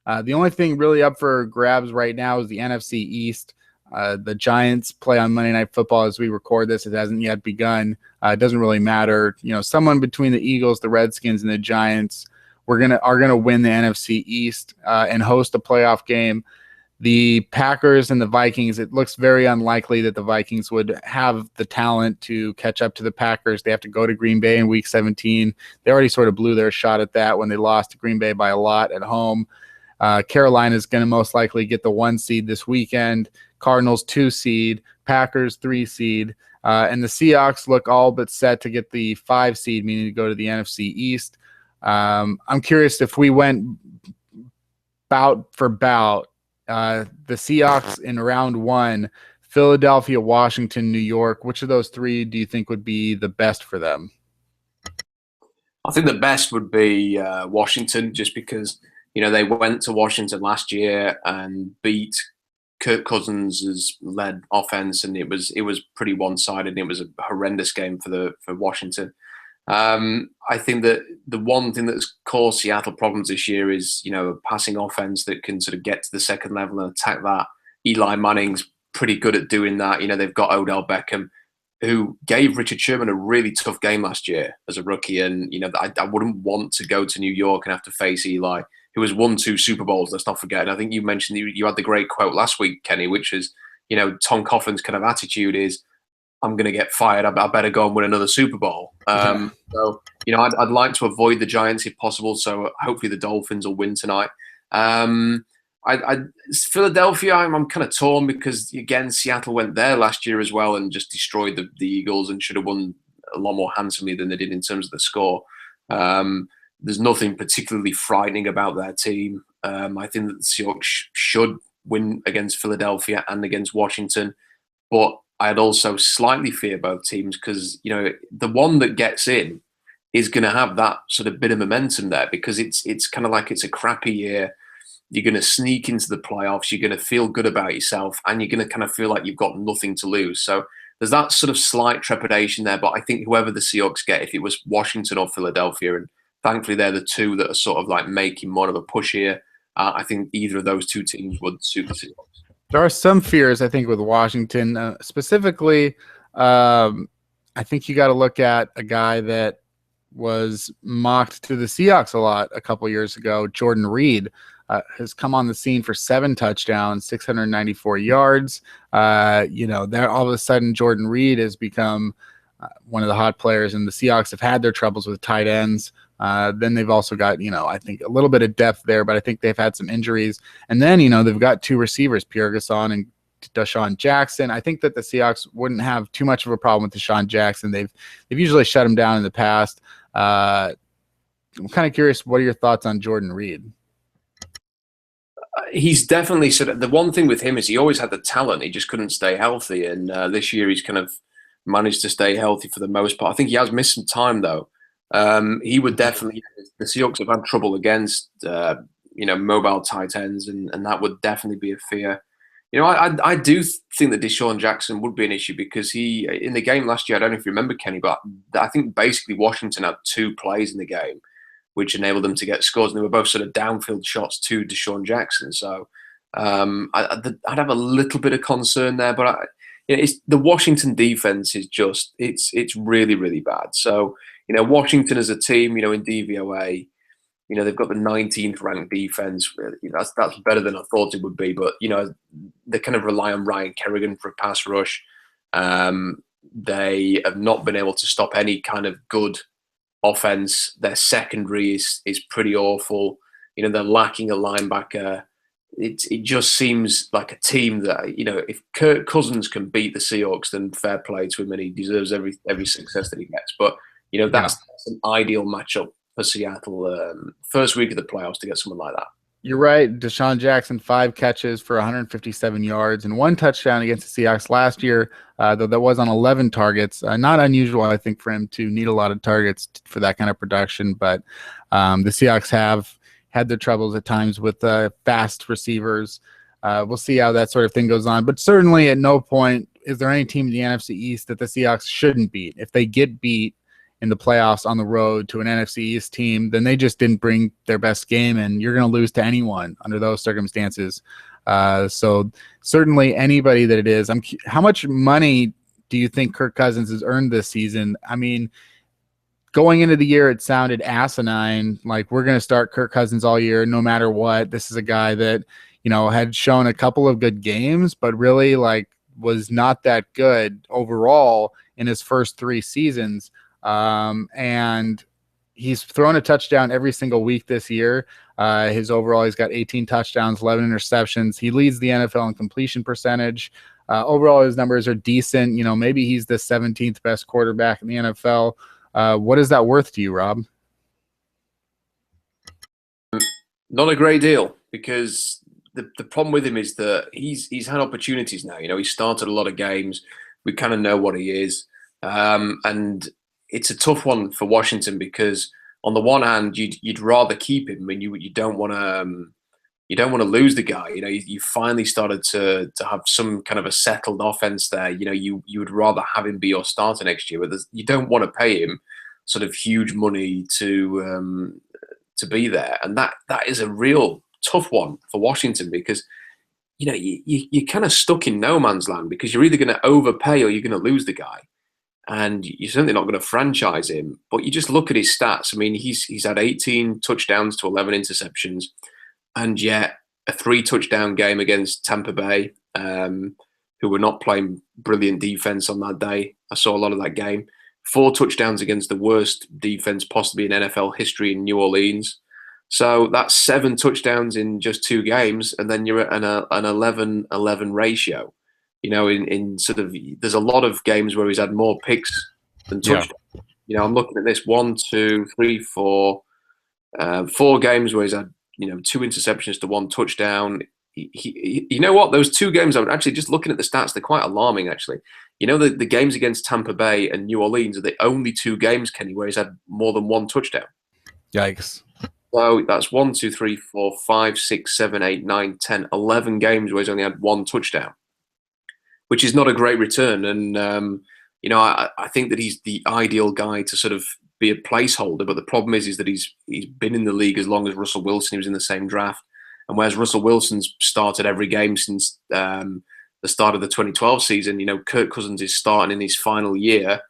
The only thing really up for grabs right now is the NFC East. The Giants play on Monday Night Football as we record this. It hasn't yet begun. It doesn't really matter. Someone between the Eagles, the Redskins, and the Giants are gonna win the NFC East and host a playoff game. The Packers and the Vikings, it looks very unlikely that the Vikings would have the talent to catch up to the Packers. They have to go to Green Bay in Week 17. They already sort of blew their shot at that when they lost to Green Bay by a lot at home. Carolina is going to most likely get the 1 seed this weekend. Cardinals 2 seed, Packers 3 seed, and the Seahawks look all but set to get the 5 seed, meaning to go to the NFC East. I'm curious if we went bout for bout. The Seahawks in round 1, Philadelphia, Washington, New York. Which of those 3 do you think would be the best for them? I think the best would be Washington, just because they went to Washington last year and beat Kirk Cousins' led offense, and it was pretty one-sided. It was a horrendous game for Washington. I think that the one thing that's caused Seattle problems this year is, a passing offense that can sort of get to the second level and attack that. Eli Manning's pretty good at doing that. They've got Odell Beckham, who gave Richard Sherman a really tough game last year as a rookie. And, I wouldn't want to go to New York and have to face Eli, who has won 2 Super Bowls. Let's not forget. And I think you mentioned you had the great quote last week, Kenny, which is, Tom Coughlin's kind of attitude is, I'm going to get fired. I better go and win another Super Bowl. So, I'd like to avoid the Giants if possible. So hopefully the Dolphins will win tonight. Philadelphia, I'm kind of torn because, again, Seattle went there last year as well and just destroyed the Eagles and should have won a lot more handsomely than they did in terms of the score. there's nothing particularly frightening about their team. I think that the Seahawks should win against Philadelphia and against Washington, but I'd also slightly fear both teams because the one that gets in is going to have that sort of bit of momentum there because it's kind of like it's a crappy year. You're going to sneak into the playoffs. You're going to feel good about yourself, and you're going to kind of feel like you've got nothing to lose. So there's that sort of slight trepidation there. But I think whoever the Seahawks get, if it was Washington or Philadelphia, and thankfully they're the two that are sort of like making more of a push here, I think either of those two teams would suit the Seahawks. There are some fears, I think, with Washington. Specifically, I think you got to look at a guy that was mocked to the Seahawks a lot a couple years ago, Jordan Reed. Has come on the scene for 7 touchdowns, 694 yards. There all of a sudden Jordan Reed has become one of the hot players, and the Seahawks have had their troubles with tight ends. Then they've also got, I think a little bit of depth there, but I think they've had some injuries. And then, they've got 2 receivers, Pierre Gasson and Deshaun Jackson. I think that the Seahawks wouldn't have too much of a problem with Deshaun Jackson. They've usually shut him down in the past. I'm kind of curious, what are your thoughts on Jordan Reed? He's definitely sort of, the one thing with him is he always had the talent. He just couldn't stay healthy. And this year he's kind of managed to stay healthy for the most part. I think he has missed some time though. He would definitely, the Seahawks have had trouble against, mobile tight ends, and that would definitely be a fear. I do think that Deshaun Jackson would be an issue because he, in the game last year, I don't know if you remember, Kenny, but I think basically Washington had 2 plays in the game which enabled them to get scores, and they were both sort of downfield shots to Deshaun Jackson. So I'd have a little bit of concern there, but the Washington defense is just it's really, really bad. So Washington as a team, in DVOA, they've got the 19th ranked defense. That's better than I thought it would be, but they kind of rely on Ryan Kerrigan for a pass rush. They have not been able to stop any kind of good offense. Their secondary is pretty awful. They're lacking a linebacker. It just seems like a team that, if Kirk Cousins can beat the Seahawks, then fair play to him, and he deserves every success that he gets. But that's an ideal matchup for Seattle. First week of the playoffs to get someone like that. You're right. Deshaun Jackson, 5 catches for 157 yards and 1 touchdown against the Seahawks last year, though that was on 11 targets. Not unusual, I think, for him to need a lot of targets for that kind of production. But the Seahawks have had their troubles at times with fast receivers. We'll see how that sort of thing goes on. But certainly at no point is there any team in the NFC East that the Seahawks shouldn't beat. If they get beat in the playoffs on the road to an NFC East team, then they just didn't bring their best game, and you're going to lose to anyone under those circumstances. So certainly anybody that it is. How much money do you think Kirk Cousins has earned this season? I mean, going into the year, it sounded asinine, like we're going to start Kirk Cousins all year, no matter what. This is a guy that, had shown a couple of good games, but really was not that good overall in his first 3 seasons. And he's thrown a touchdown every single week this year. He's got 18 touchdowns, 11 interceptions. He leads the NFL in completion percentage. Overall, his numbers are decent. Maybe he's the 17th best quarterback in the NFL. What is that worth to you, Rob? Not a great deal, because the problem with him is that he's had opportunities now. He started a lot of games. We kind of know what he is. And it's a tough one for Washington because on the one hand, you'd rather keep him. I mean, you don't want to lose the guy. You finally started to have some kind of a settled offense there. You would rather have him be your starter next year, but you don't want to pay him sort of huge money to be there, and that is a real tough one for Washington because you're kind of stuck in no man's land because you're either going to overpay or you're going to lose the guy. And you're certainly not going to franchise him. But you just look at his stats. I mean, he's had 18 touchdowns to 11 interceptions, and yet a 3-touchdown game against Tampa Bay, who were not playing brilliant defense on that day. I saw a lot of that game. 4 touchdowns against the worst defense possibly in NFL history in New Orleans. So that's 7 touchdowns in just 2 games, and then you're at an 11-11 ratio. In sort of, there's a lot of games where he's had more picks than touchdowns. I'm looking at this 1, 2, 3, 4, 4 games where he's had 2 interceptions to 1 touchdown. You know what? Those 2 games, I'm actually just looking at the stats. They're quite alarming, actually. The games against Tampa Bay and New Orleans are the only 2 games, Kenny, where he's had more than 1 touchdown. Yikes. So that's 1, 2, 3, 4, 5, 6, 7, 8, 9, 10, 11 games where he's only had 1 touchdown, which is not a great return. And, I think that he's the ideal guy to sort of be a placeholder. But the problem is that he's been in the league as long as Russell Wilson. He was in the same draft. And whereas Russell Wilson's started every game since the start of the 2012 season, Kirk Cousins is starting in his final year.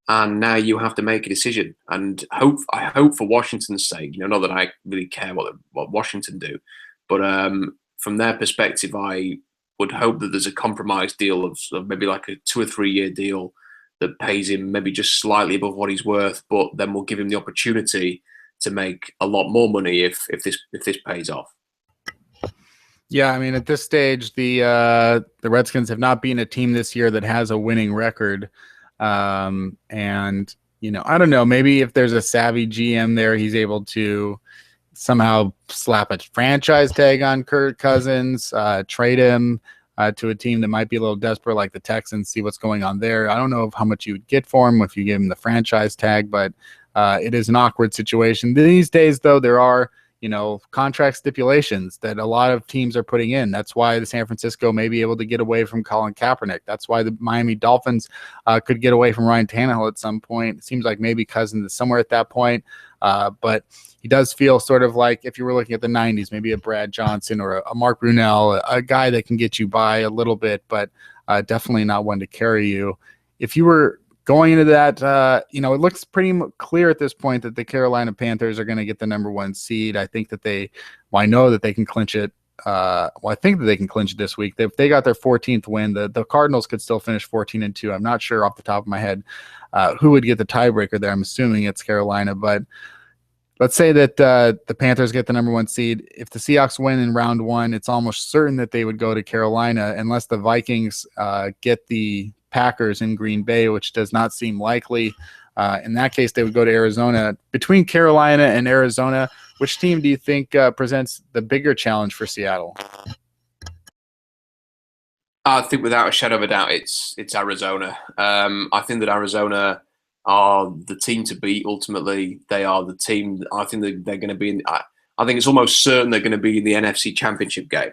And now you have to make a decision. And I hope for Washington's sake, not that I really care what Washington do, but from their perspective, I would hope that there's a compromise deal of maybe like a 2 or 3 year deal that pays him maybe just slightly above what he's worth, but then will give him the opportunity to make a lot more money if this pays off. Yeah, I mean, at this stage, the Redskins have not been a team this year that has a winning record. And I don't know, maybe if there's a savvy GM there, he's able to somehow slap a franchise tag on Kirk Cousins, trade him to a team that might be a little desperate like the Texans, see what's going on there. I don't know how much you would get for him if you give him the franchise tag, but it is an awkward situation. These days, though, there are contract stipulations that a lot of teams are putting in. That's why the San Francisco may be able to get away from Colin Kaepernick. That's why the Miami Dolphins could get away from Ryan Tannehill at some point. It seems like maybe Cousins is somewhere at that point. But he does feel sort of like, if you were looking at the 90s, maybe a Brad Johnson or a Mark Brunell, a guy that can get you by a little bit, but definitely not one to carry you. If you were going into that, it looks pretty clear at this point that the Carolina Panthers are going to get the number 1 seed. I think that I know that they can clinch it. I think that they can clinch it this week. If they got their 14th win, the Cardinals could still finish 14-2. I'm not sure off the top of my head who would get the tiebreaker there. I'm assuming it's Carolina, but let's say that the Panthers get the number 1 seed. If the Seahawks win in round 1, it's almost certain that they would go to Carolina unless the Vikings get the Packers in Green Bay, which does not seem likely. In that case, they would go to Arizona. Between Carolina and Arizona, which team do you think presents the bigger challenge for Seattle? I think without a shadow of a doubt, it's Arizona. I think that Arizona are the team to beat. Ultimately, they are the team. I think that they're going to be in. I think it's almost certain they're going to be in the NFC Championship game.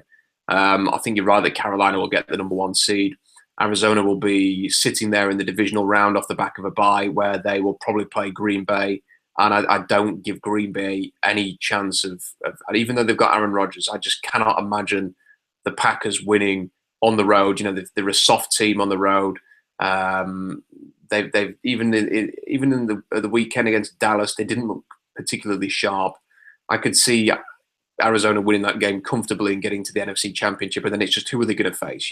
I think you're right that Carolina will get the number 1 seed. Arizona will be sitting there in the divisional round off the back of a bye where they will probably play Green Bay. And I don't give Green Bay any chance of, even though they've got Aaron Rodgers, I just cannot imagine the Packers winning on the road. They're a soft team on the road. They've even in the weekend against Dallas, they didn't look particularly sharp. I could see Arizona winning that game comfortably and getting to the NFC Championship, and then it's just who are they going to face?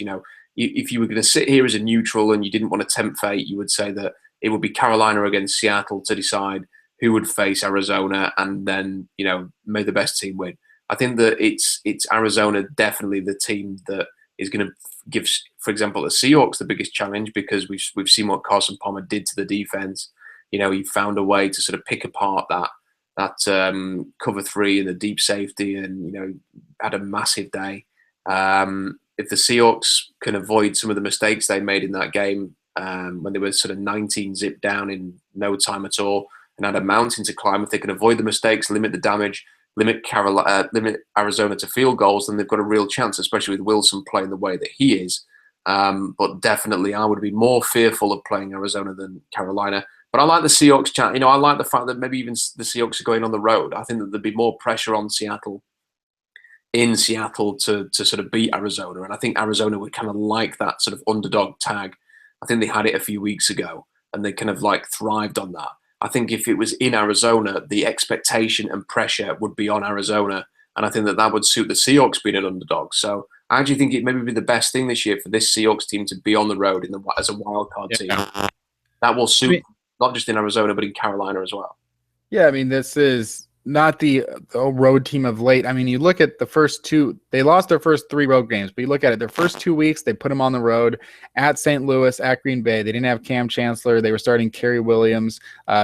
If you were going to sit here as a neutral and you didn't want to tempt fate, you would say that it would be Carolina against Seattle to decide who would face Arizona, and then may the best team win. I think that it's Arizona definitely the team that is going to give, for example, the Seahawks the biggest challenge, because we've seen what Carson Palmer did to the defense. He found a way to sort of pick apart that cover 3 and the deep safety, and had a massive day. If the Seahawks can avoid some of the mistakes they made in that game, when they were sort of 19 zip down in no time at all and had a mountain to climb, if they can avoid the mistakes, limit the damage, limit Arizona to field goals, then they've got a real chance, especially with Wilson playing the way that he is. But definitely, I would be more fearful of playing Arizona than Carolina. But I like the Seahawks. I like the fact that maybe even the Seahawks are going on the road. I think that there'd be more pressure on Seattle in Seattle to sort of beat Arizona. And I think Arizona would kind of like that sort of underdog tag. I think they had it a few weeks ago and they kind of like thrived on that. I think if it was in Arizona, the expectation and pressure would be on Arizona. And I think that would suit the Seahawks being an underdog. So I actually think it maybe be the best thing this year for this Seahawks team to be on the road as a wild card team. That will suit not just in Arizona, but in Carolina as well. Yeah, I mean, this is not the road team of late. I mean, you look at the first two, they lost their first three road games, but you look at it, their first 2 weeks, they put them on the road at St. Louis, at Green Bay. They didn't have Cam Chancellor. They were starting Kerry Williams.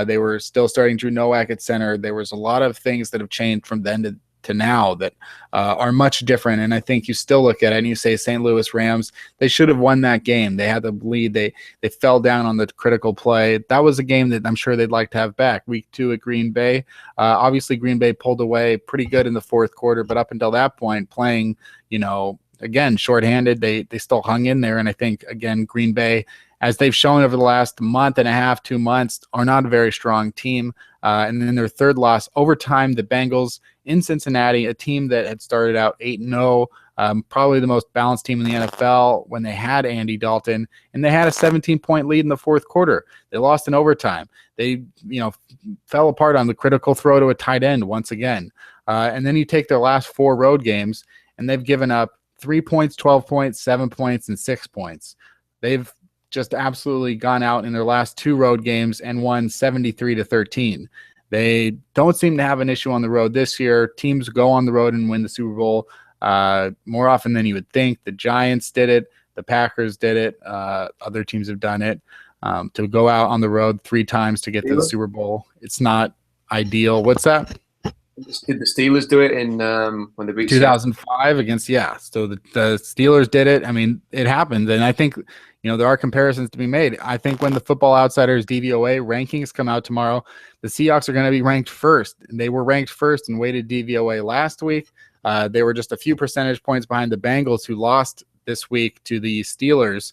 They were still starting Drew Nowak at center. There was a lot of things that have changed from then to now that are much different. And I think you still look at it and you say St. Louis Rams, they should have won that game. They had the lead. They fell down on the critical play. That was a game that I'm sure they'd like to have back. Week 2 at Green Bay. Obviously, Green Bay pulled away pretty good in the fourth quarter, but up until that point, playing, again, shorthanded, they still hung in there. And I think, again, Green Bay, as they've shown over the last month and a half, 2 months, are not a very strong team. And then their third loss, overtime, the Bengals in Cincinnati, a team that had started out 8-0, probably the most balanced team in the NFL when they had Andy Dalton, and they had a 17-point lead in the fourth quarter. They lost in overtime. They, fell apart on the critical throw to a tight end once again. And then you take their last 4 road games, and they've given up 3 points, 12 points, 7 points, and 6 points. They've just absolutely gone out in their last 2 road games and won 73-13. They don't seem to have an issue on the road this year. Teams go on the road and win the Super Bowl more often than you would think. The Giants did it. The Packers did it. Other teams have done it. To go out on the road 3 times to get to the Super Bowl, it's not ideal. What's that? Did the Steelers do it in when they beat 2005 against, so the Steelers did it. I mean, it happened. And I think, there are comparisons to be made. I think when the Football Outsiders DVOA rankings come out tomorrow, the Seahawks are going to be ranked first. They were ranked first in weighted DVOA last week. They were just a few percentage points behind the Bengals, who lost this week to the Steelers.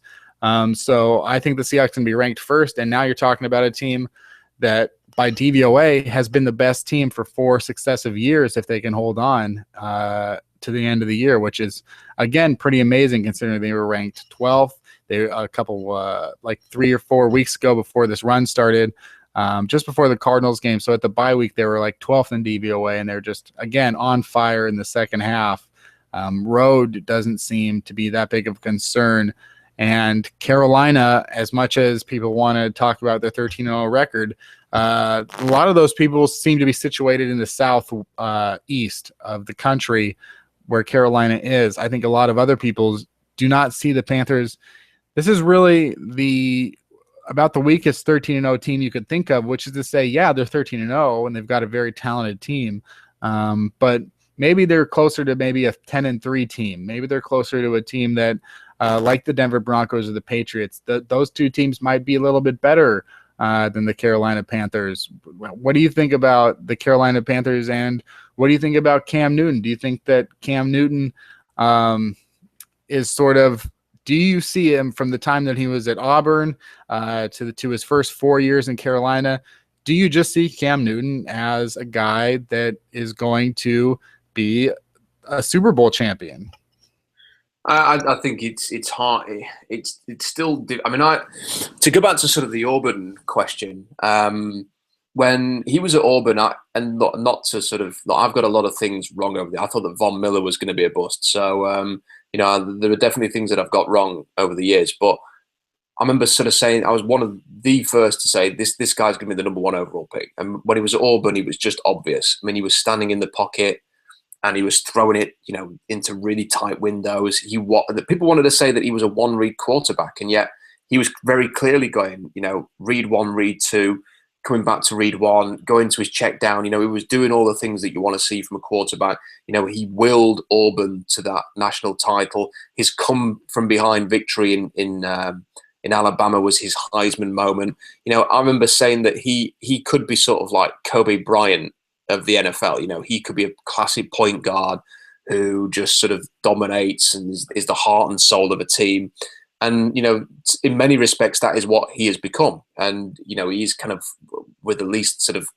So I think the Seahawks can be ranked first. And now you're talking about a team that by DVOA has been the best team for 4 successive years if they can hold on to the end of the year, which is, again, pretty amazing considering they were ranked 12th. They a couple 3 or 4 weeks ago before this run started, just before the Cardinals game. So at the bye week, they were 12th in DVOA, and they're just, again, on fire in the second half. Road doesn't seem to be that big of a concern. And Carolina, as much as people want to talk about their 13-0 record, a lot of those people seem to be situated in the south east of the country where Carolina is. I think a lot of other people do not see the Panthers. This is really about the weakest 13-0 team you could think of, which is to say, they're 13-0 and they've got a very talented team. But maybe they're closer to maybe a 10-3 team. Maybe they're closer to a team that, like the Denver Broncos or the Patriots, those 2 teams might be a little bit better than the Carolina Panthers. What do you think about the Carolina Panthers, and what do you think about Cam Newton? Do you think that Cam Newton is sort of, do you see him from the time that he was at Auburn to his first 4 years in Carolina? Do you just see Cam Newton as a guy that is going to be a Super Bowl champion? I think it's hard. It's still. I mean, to go back to sort of the Auburn question. When he was at Auburn, not to sort of, I've got a lot of things wrong over there. I thought that Von Miller was going to be a bust. So there are definitely things that I've got wrong over the years. But I remember sort of saying I was one of the first to say this guy's going to be the number 1 overall pick. And when he was at Auburn, he was just obvious. I mean, he was standing in the pocket, and he was throwing it, into really tight windows. People wanted to say that he was a 1-read quarterback, and yet he was very clearly going, read 1, read 2, coming back to read 1, going to his check down. He was doing all the things that you want to see from a quarterback. He willed Auburn to that national title. His come from behind victory in Alabama was his Heisman moment. I remember saying that he could be sort of like Kobe Bryant of the NFL. He could be a classic point guard who just sort of dominates and is the heart and soul of a team. And, in many respects, that is what he has become. And, he's kind of, with the least sort of,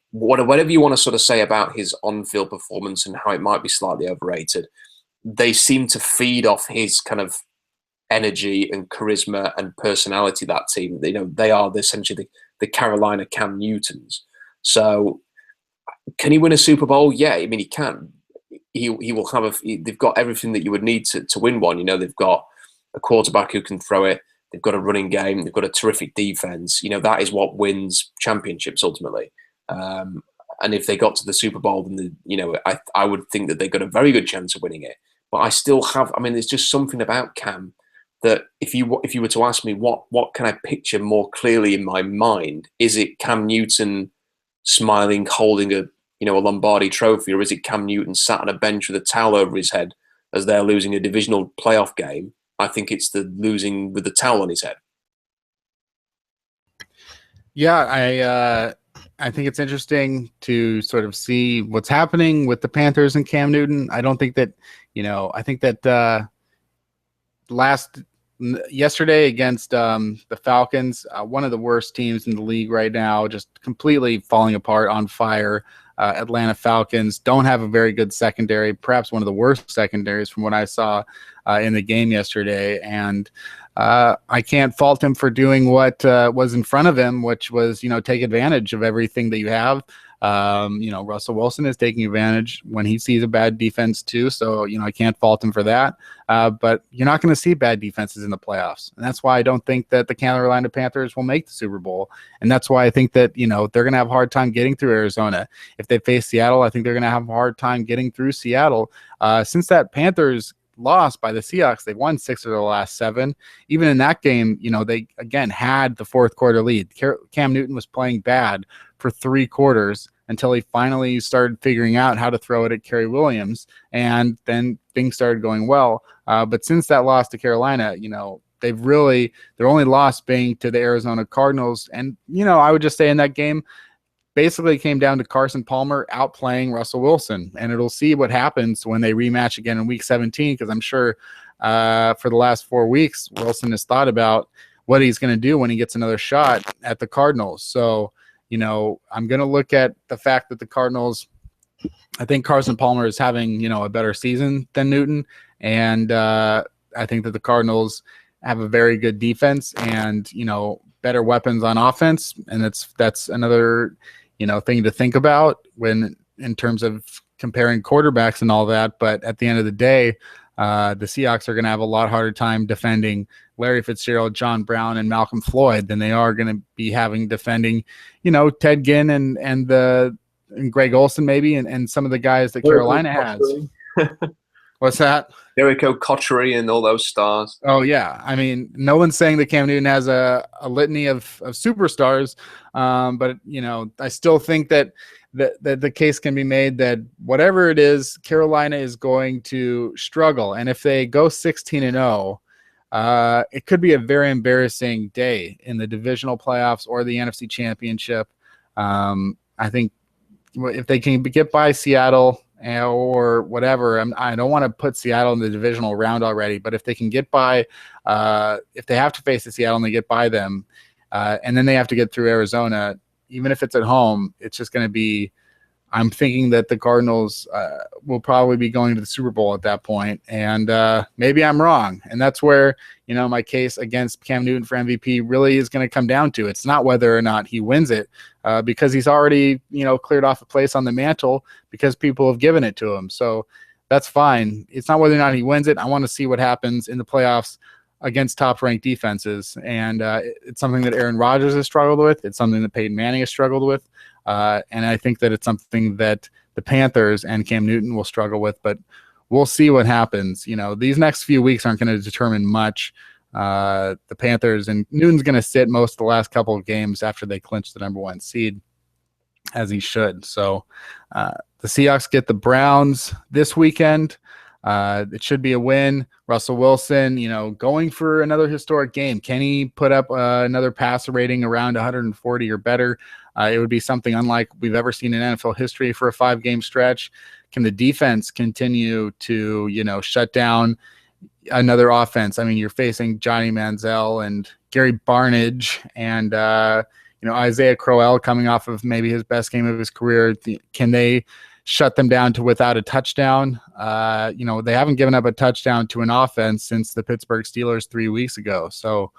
whatever you want to sort of say about his on-field performance and how it might be slightly overrated, they seem to feed off his kind of energy and charisma and personality, that team. They are essentially the Carolina Cam Newtons. So, can he win a Super Bowl? Yeah, I mean, he can. He will have they've got everything that you would need to win one. They've got a quarterback who can throw it. They've got a running game. They've got a terrific defense. That is what wins championships ultimately. And if they got to the Super Bowl, then I would think that they got a very good chance of winning it. But I still have. I mean, there's just something about Cam that if you were to ask me what can I picture more clearly in my mind, is it Cam Newton smiling, holding a Lombardi trophy, or is it Cam Newton sat on a bench with a towel over his head as they're losing a divisional playoff game? I think it's the losing with the towel on his head. Yeah, I think it's interesting to sort of see what's happening with the Panthers and Cam Newton. I don't think that, I think that yesterday against the Falcons, one of the worst teams in the league right now, just completely falling apart, on fire. Atlanta Falcons don't have a very good secondary, perhaps one of the worst secondaries from what I saw in the game yesterday. And I can't fault him for doing what was in front of him, which was, take advantage of everything that you have. Russell Wilson is taking advantage when he sees a bad defense too. So, I can't fault him for that. But you're not going to see bad defenses in the playoffs. And that's why I don't think that the Carolina Panthers will make the Super Bowl. And that's why I think that, they're going to have a hard time getting through Arizona. If they face Seattle, I think they're going to have a hard time getting through Seattle. Since that Panthers lost by the Seahawks, they've won 6 of their last 7. Even in that game, they again had the fourth quarter lead. Cam Newton was playing bad for 3 quarters until he finally started figuring out how to throw it at Kerry Williams, and then things started going well. But since that loss to Carolina, they've really, their only loss being to the Arizona Cardinals. And, I would just say in that game, basically came down to Carson Palmer outplaying Russell Wilson, and it'll see what happens when they rematch again in week 17, because I'm sure for the last 4 weeks, Wilson has thought about what he's going to do when he gets another shot at the Cardinals. So, I'm going to look at the fact that the Cardinals, I think Carson Palmer is having, a better season than Newton. And I think that the Cardinals have a very good defense and, better weapons on offense. And that's another, thing to think about when, in terms of comparing quarterbacks and all that. But at the end of the day, the Seahawks are going to have a lot harder time defending Larry Fitzgerald, John Brown, and Malcolm Floyd than they are going to be having defending, Ted Ginn and Greg Olsen maybe, and some of the guys that Carolina has. What's that? Jericho Cotchery and all those stars. Oh, yeah. I mean, no one's saying that Cam Newton has a litany of superstars, but, I still think that the case can be made that whatever it is, Carolina is going to struggle. And if they go 16-0, it could be a very embarrassing day in the divisional playoffs or the NFC Championship. I think if they can get by Seattle or whatever, I don't want to put Seattle in the divisional round already, but if they can get by, if they have to face the Seattle and they get by them, and then they have to get through Arizona, even if it's at home, it's just going to be, I'm thinking that the Cardinals will probably be going to the Super Bowl at that point. And maybe I'm wrong. And that's where, my case against Cam Newton for MVP really is going to come down to. It's not whether or not he wins it, because he's already, cleared off a place on the mantle because people have given it to him. So that's fine. It's not whether or not he wins it. I want to see what happens in the playoffs against top-ranked defenses. And it's something that Aaron Rodgers has struggled with. It's something that Peyton Manning has struggled with. And I think that it's something that the Panthers and Cam Newton will struggle with, but we'll see what happens. These next few weeks aren't going to determine much. The Panthers, and Newton's going to sit most of the last couple of games after they clinch the number 1 seed, as he should. So the Seahawks get the Browns this weekend. It should be a win. Russell Wilson, going for another historic game. Can he put up another passer rating around 140 or better? It would be something unlike we've ever seen in NFL history for a 5-game stretch. Can the defense continue to, shut down another offense? I mean, you're facing Johnny Manziel and Gary Barnidge and, Isaiah Crowell coming off of maybe his best game of his career. Can they shut them down to without a touchdown? They haven't given up a touchdown to an offense since the Pittsburgh Steelers 3 weeks ago. So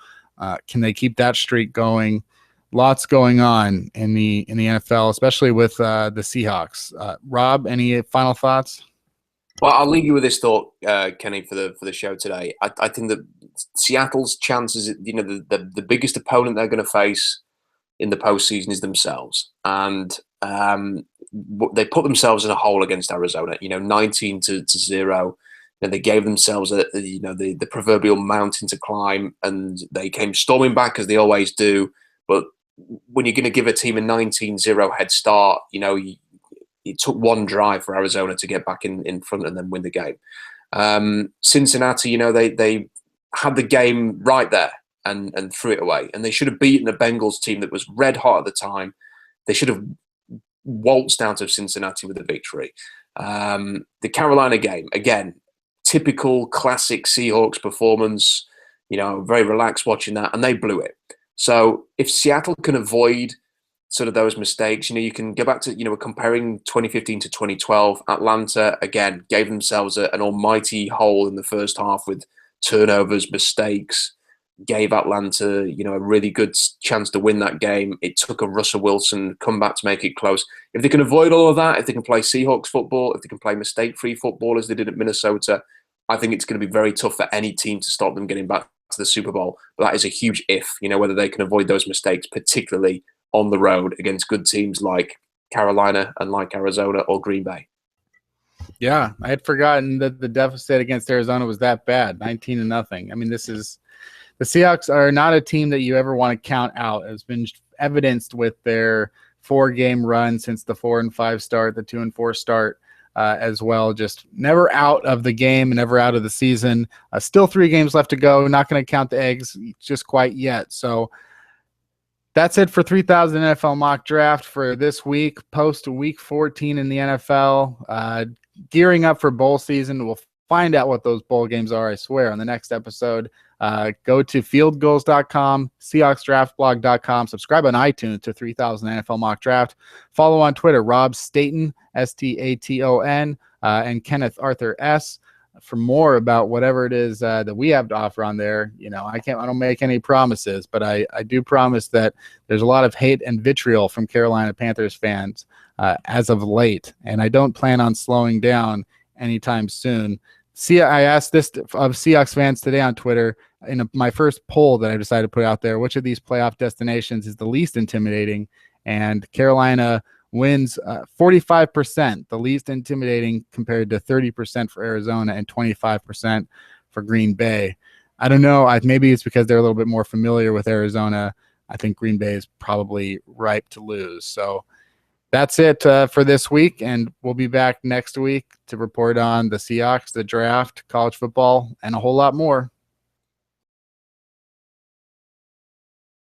can they keep that streak going? Lots going on in the NFL, especially with the Seahawks. Rob, any final thoughts? Well, I'll leave you with this thought, Kenny, for the show today. I think that Seattle's chances, the biggest opponent they're going to face in the postseason is themselves. And they put themselves in a hole against Arizona. 19-0. They gave themselves the proverbial mountain to climb, and they came storming back as they always do. But when you're going to give a team a 19-0 head start, it took one drive for Arizona to get back in front and then win the game. Cincinnati, they had the game right there and threw it away, and they should have beaten the Bengals team that was red hot at the time. They should have waltzed out of Cincinnati with a victory. The Carolina game, again, typical classic Seahawks performance, very relaxed watching that, and they blew it. So if Seattle can avoid sort of those mistakes, you can go back to, we're comparing 2015 to 2012. Atlanta, again, gave themselves an almighty hole in the first half with turnovers, mistakes, gave Atlanta, a really good chance to win that game. It took a Russell Wilson comeback to make it close. If they can avoid all of that, if they can play Seahawks football, if they can play mistake-free football as they did at Minnesota, I think it's going to be very tough for any team to stop them getting back to the Super Bowl. But that is a huge if, whether they can avoid those mistakes, particularly on the road against good teams like Carolina and like Arizona or Green Bay. Yeah, I had forgotten that the deficit against Arizona was that bad, 19-0. I mean, the Seahawks are not a team that you ever want to count out. It's been evidenced with their 4-game run since the 4-5 start, the 2-4 start as well. Just never out of the game, never out of the season. Still 3 games left to go. Not going to count the eggs just quite yet. So that's it for 3000 NFL mock draft for this week, post week 14 in the NFL. Gearing up for bowl season. We'll find out what those bowl games are, I swear, on the next episode. Go to fieldgoals.com, SeahawksDraftBlog.com. Subscribe on iTunes to 3000 NFL Mock Draft. Follow on Twitter, Rob Staton, Staton, and Kenneth Arthur S. For more about whatever it is that we have to offer on there. I don't make any promises, but I do promise that there's a lot of hate and vitriol from Carolina Panthers fans as of late, and I don't plan on slowing down anytime soon. I asked this of Seahawks fans today on Twitter in my first poll that I decided to put out there, which of these playoff destinations is the least intimidating? And Carolina wins 45%, the least intimidating, compared to 30% for Arizona and 25% for Green Bay. I don't know. Maybe it's because they're a little bit more familiar with Arizona. I think Green Bay is probably ripe to lose. So that's it for this week, and we'll be back next week to report on the Seahawks, the draft, college football, and a whole lot more.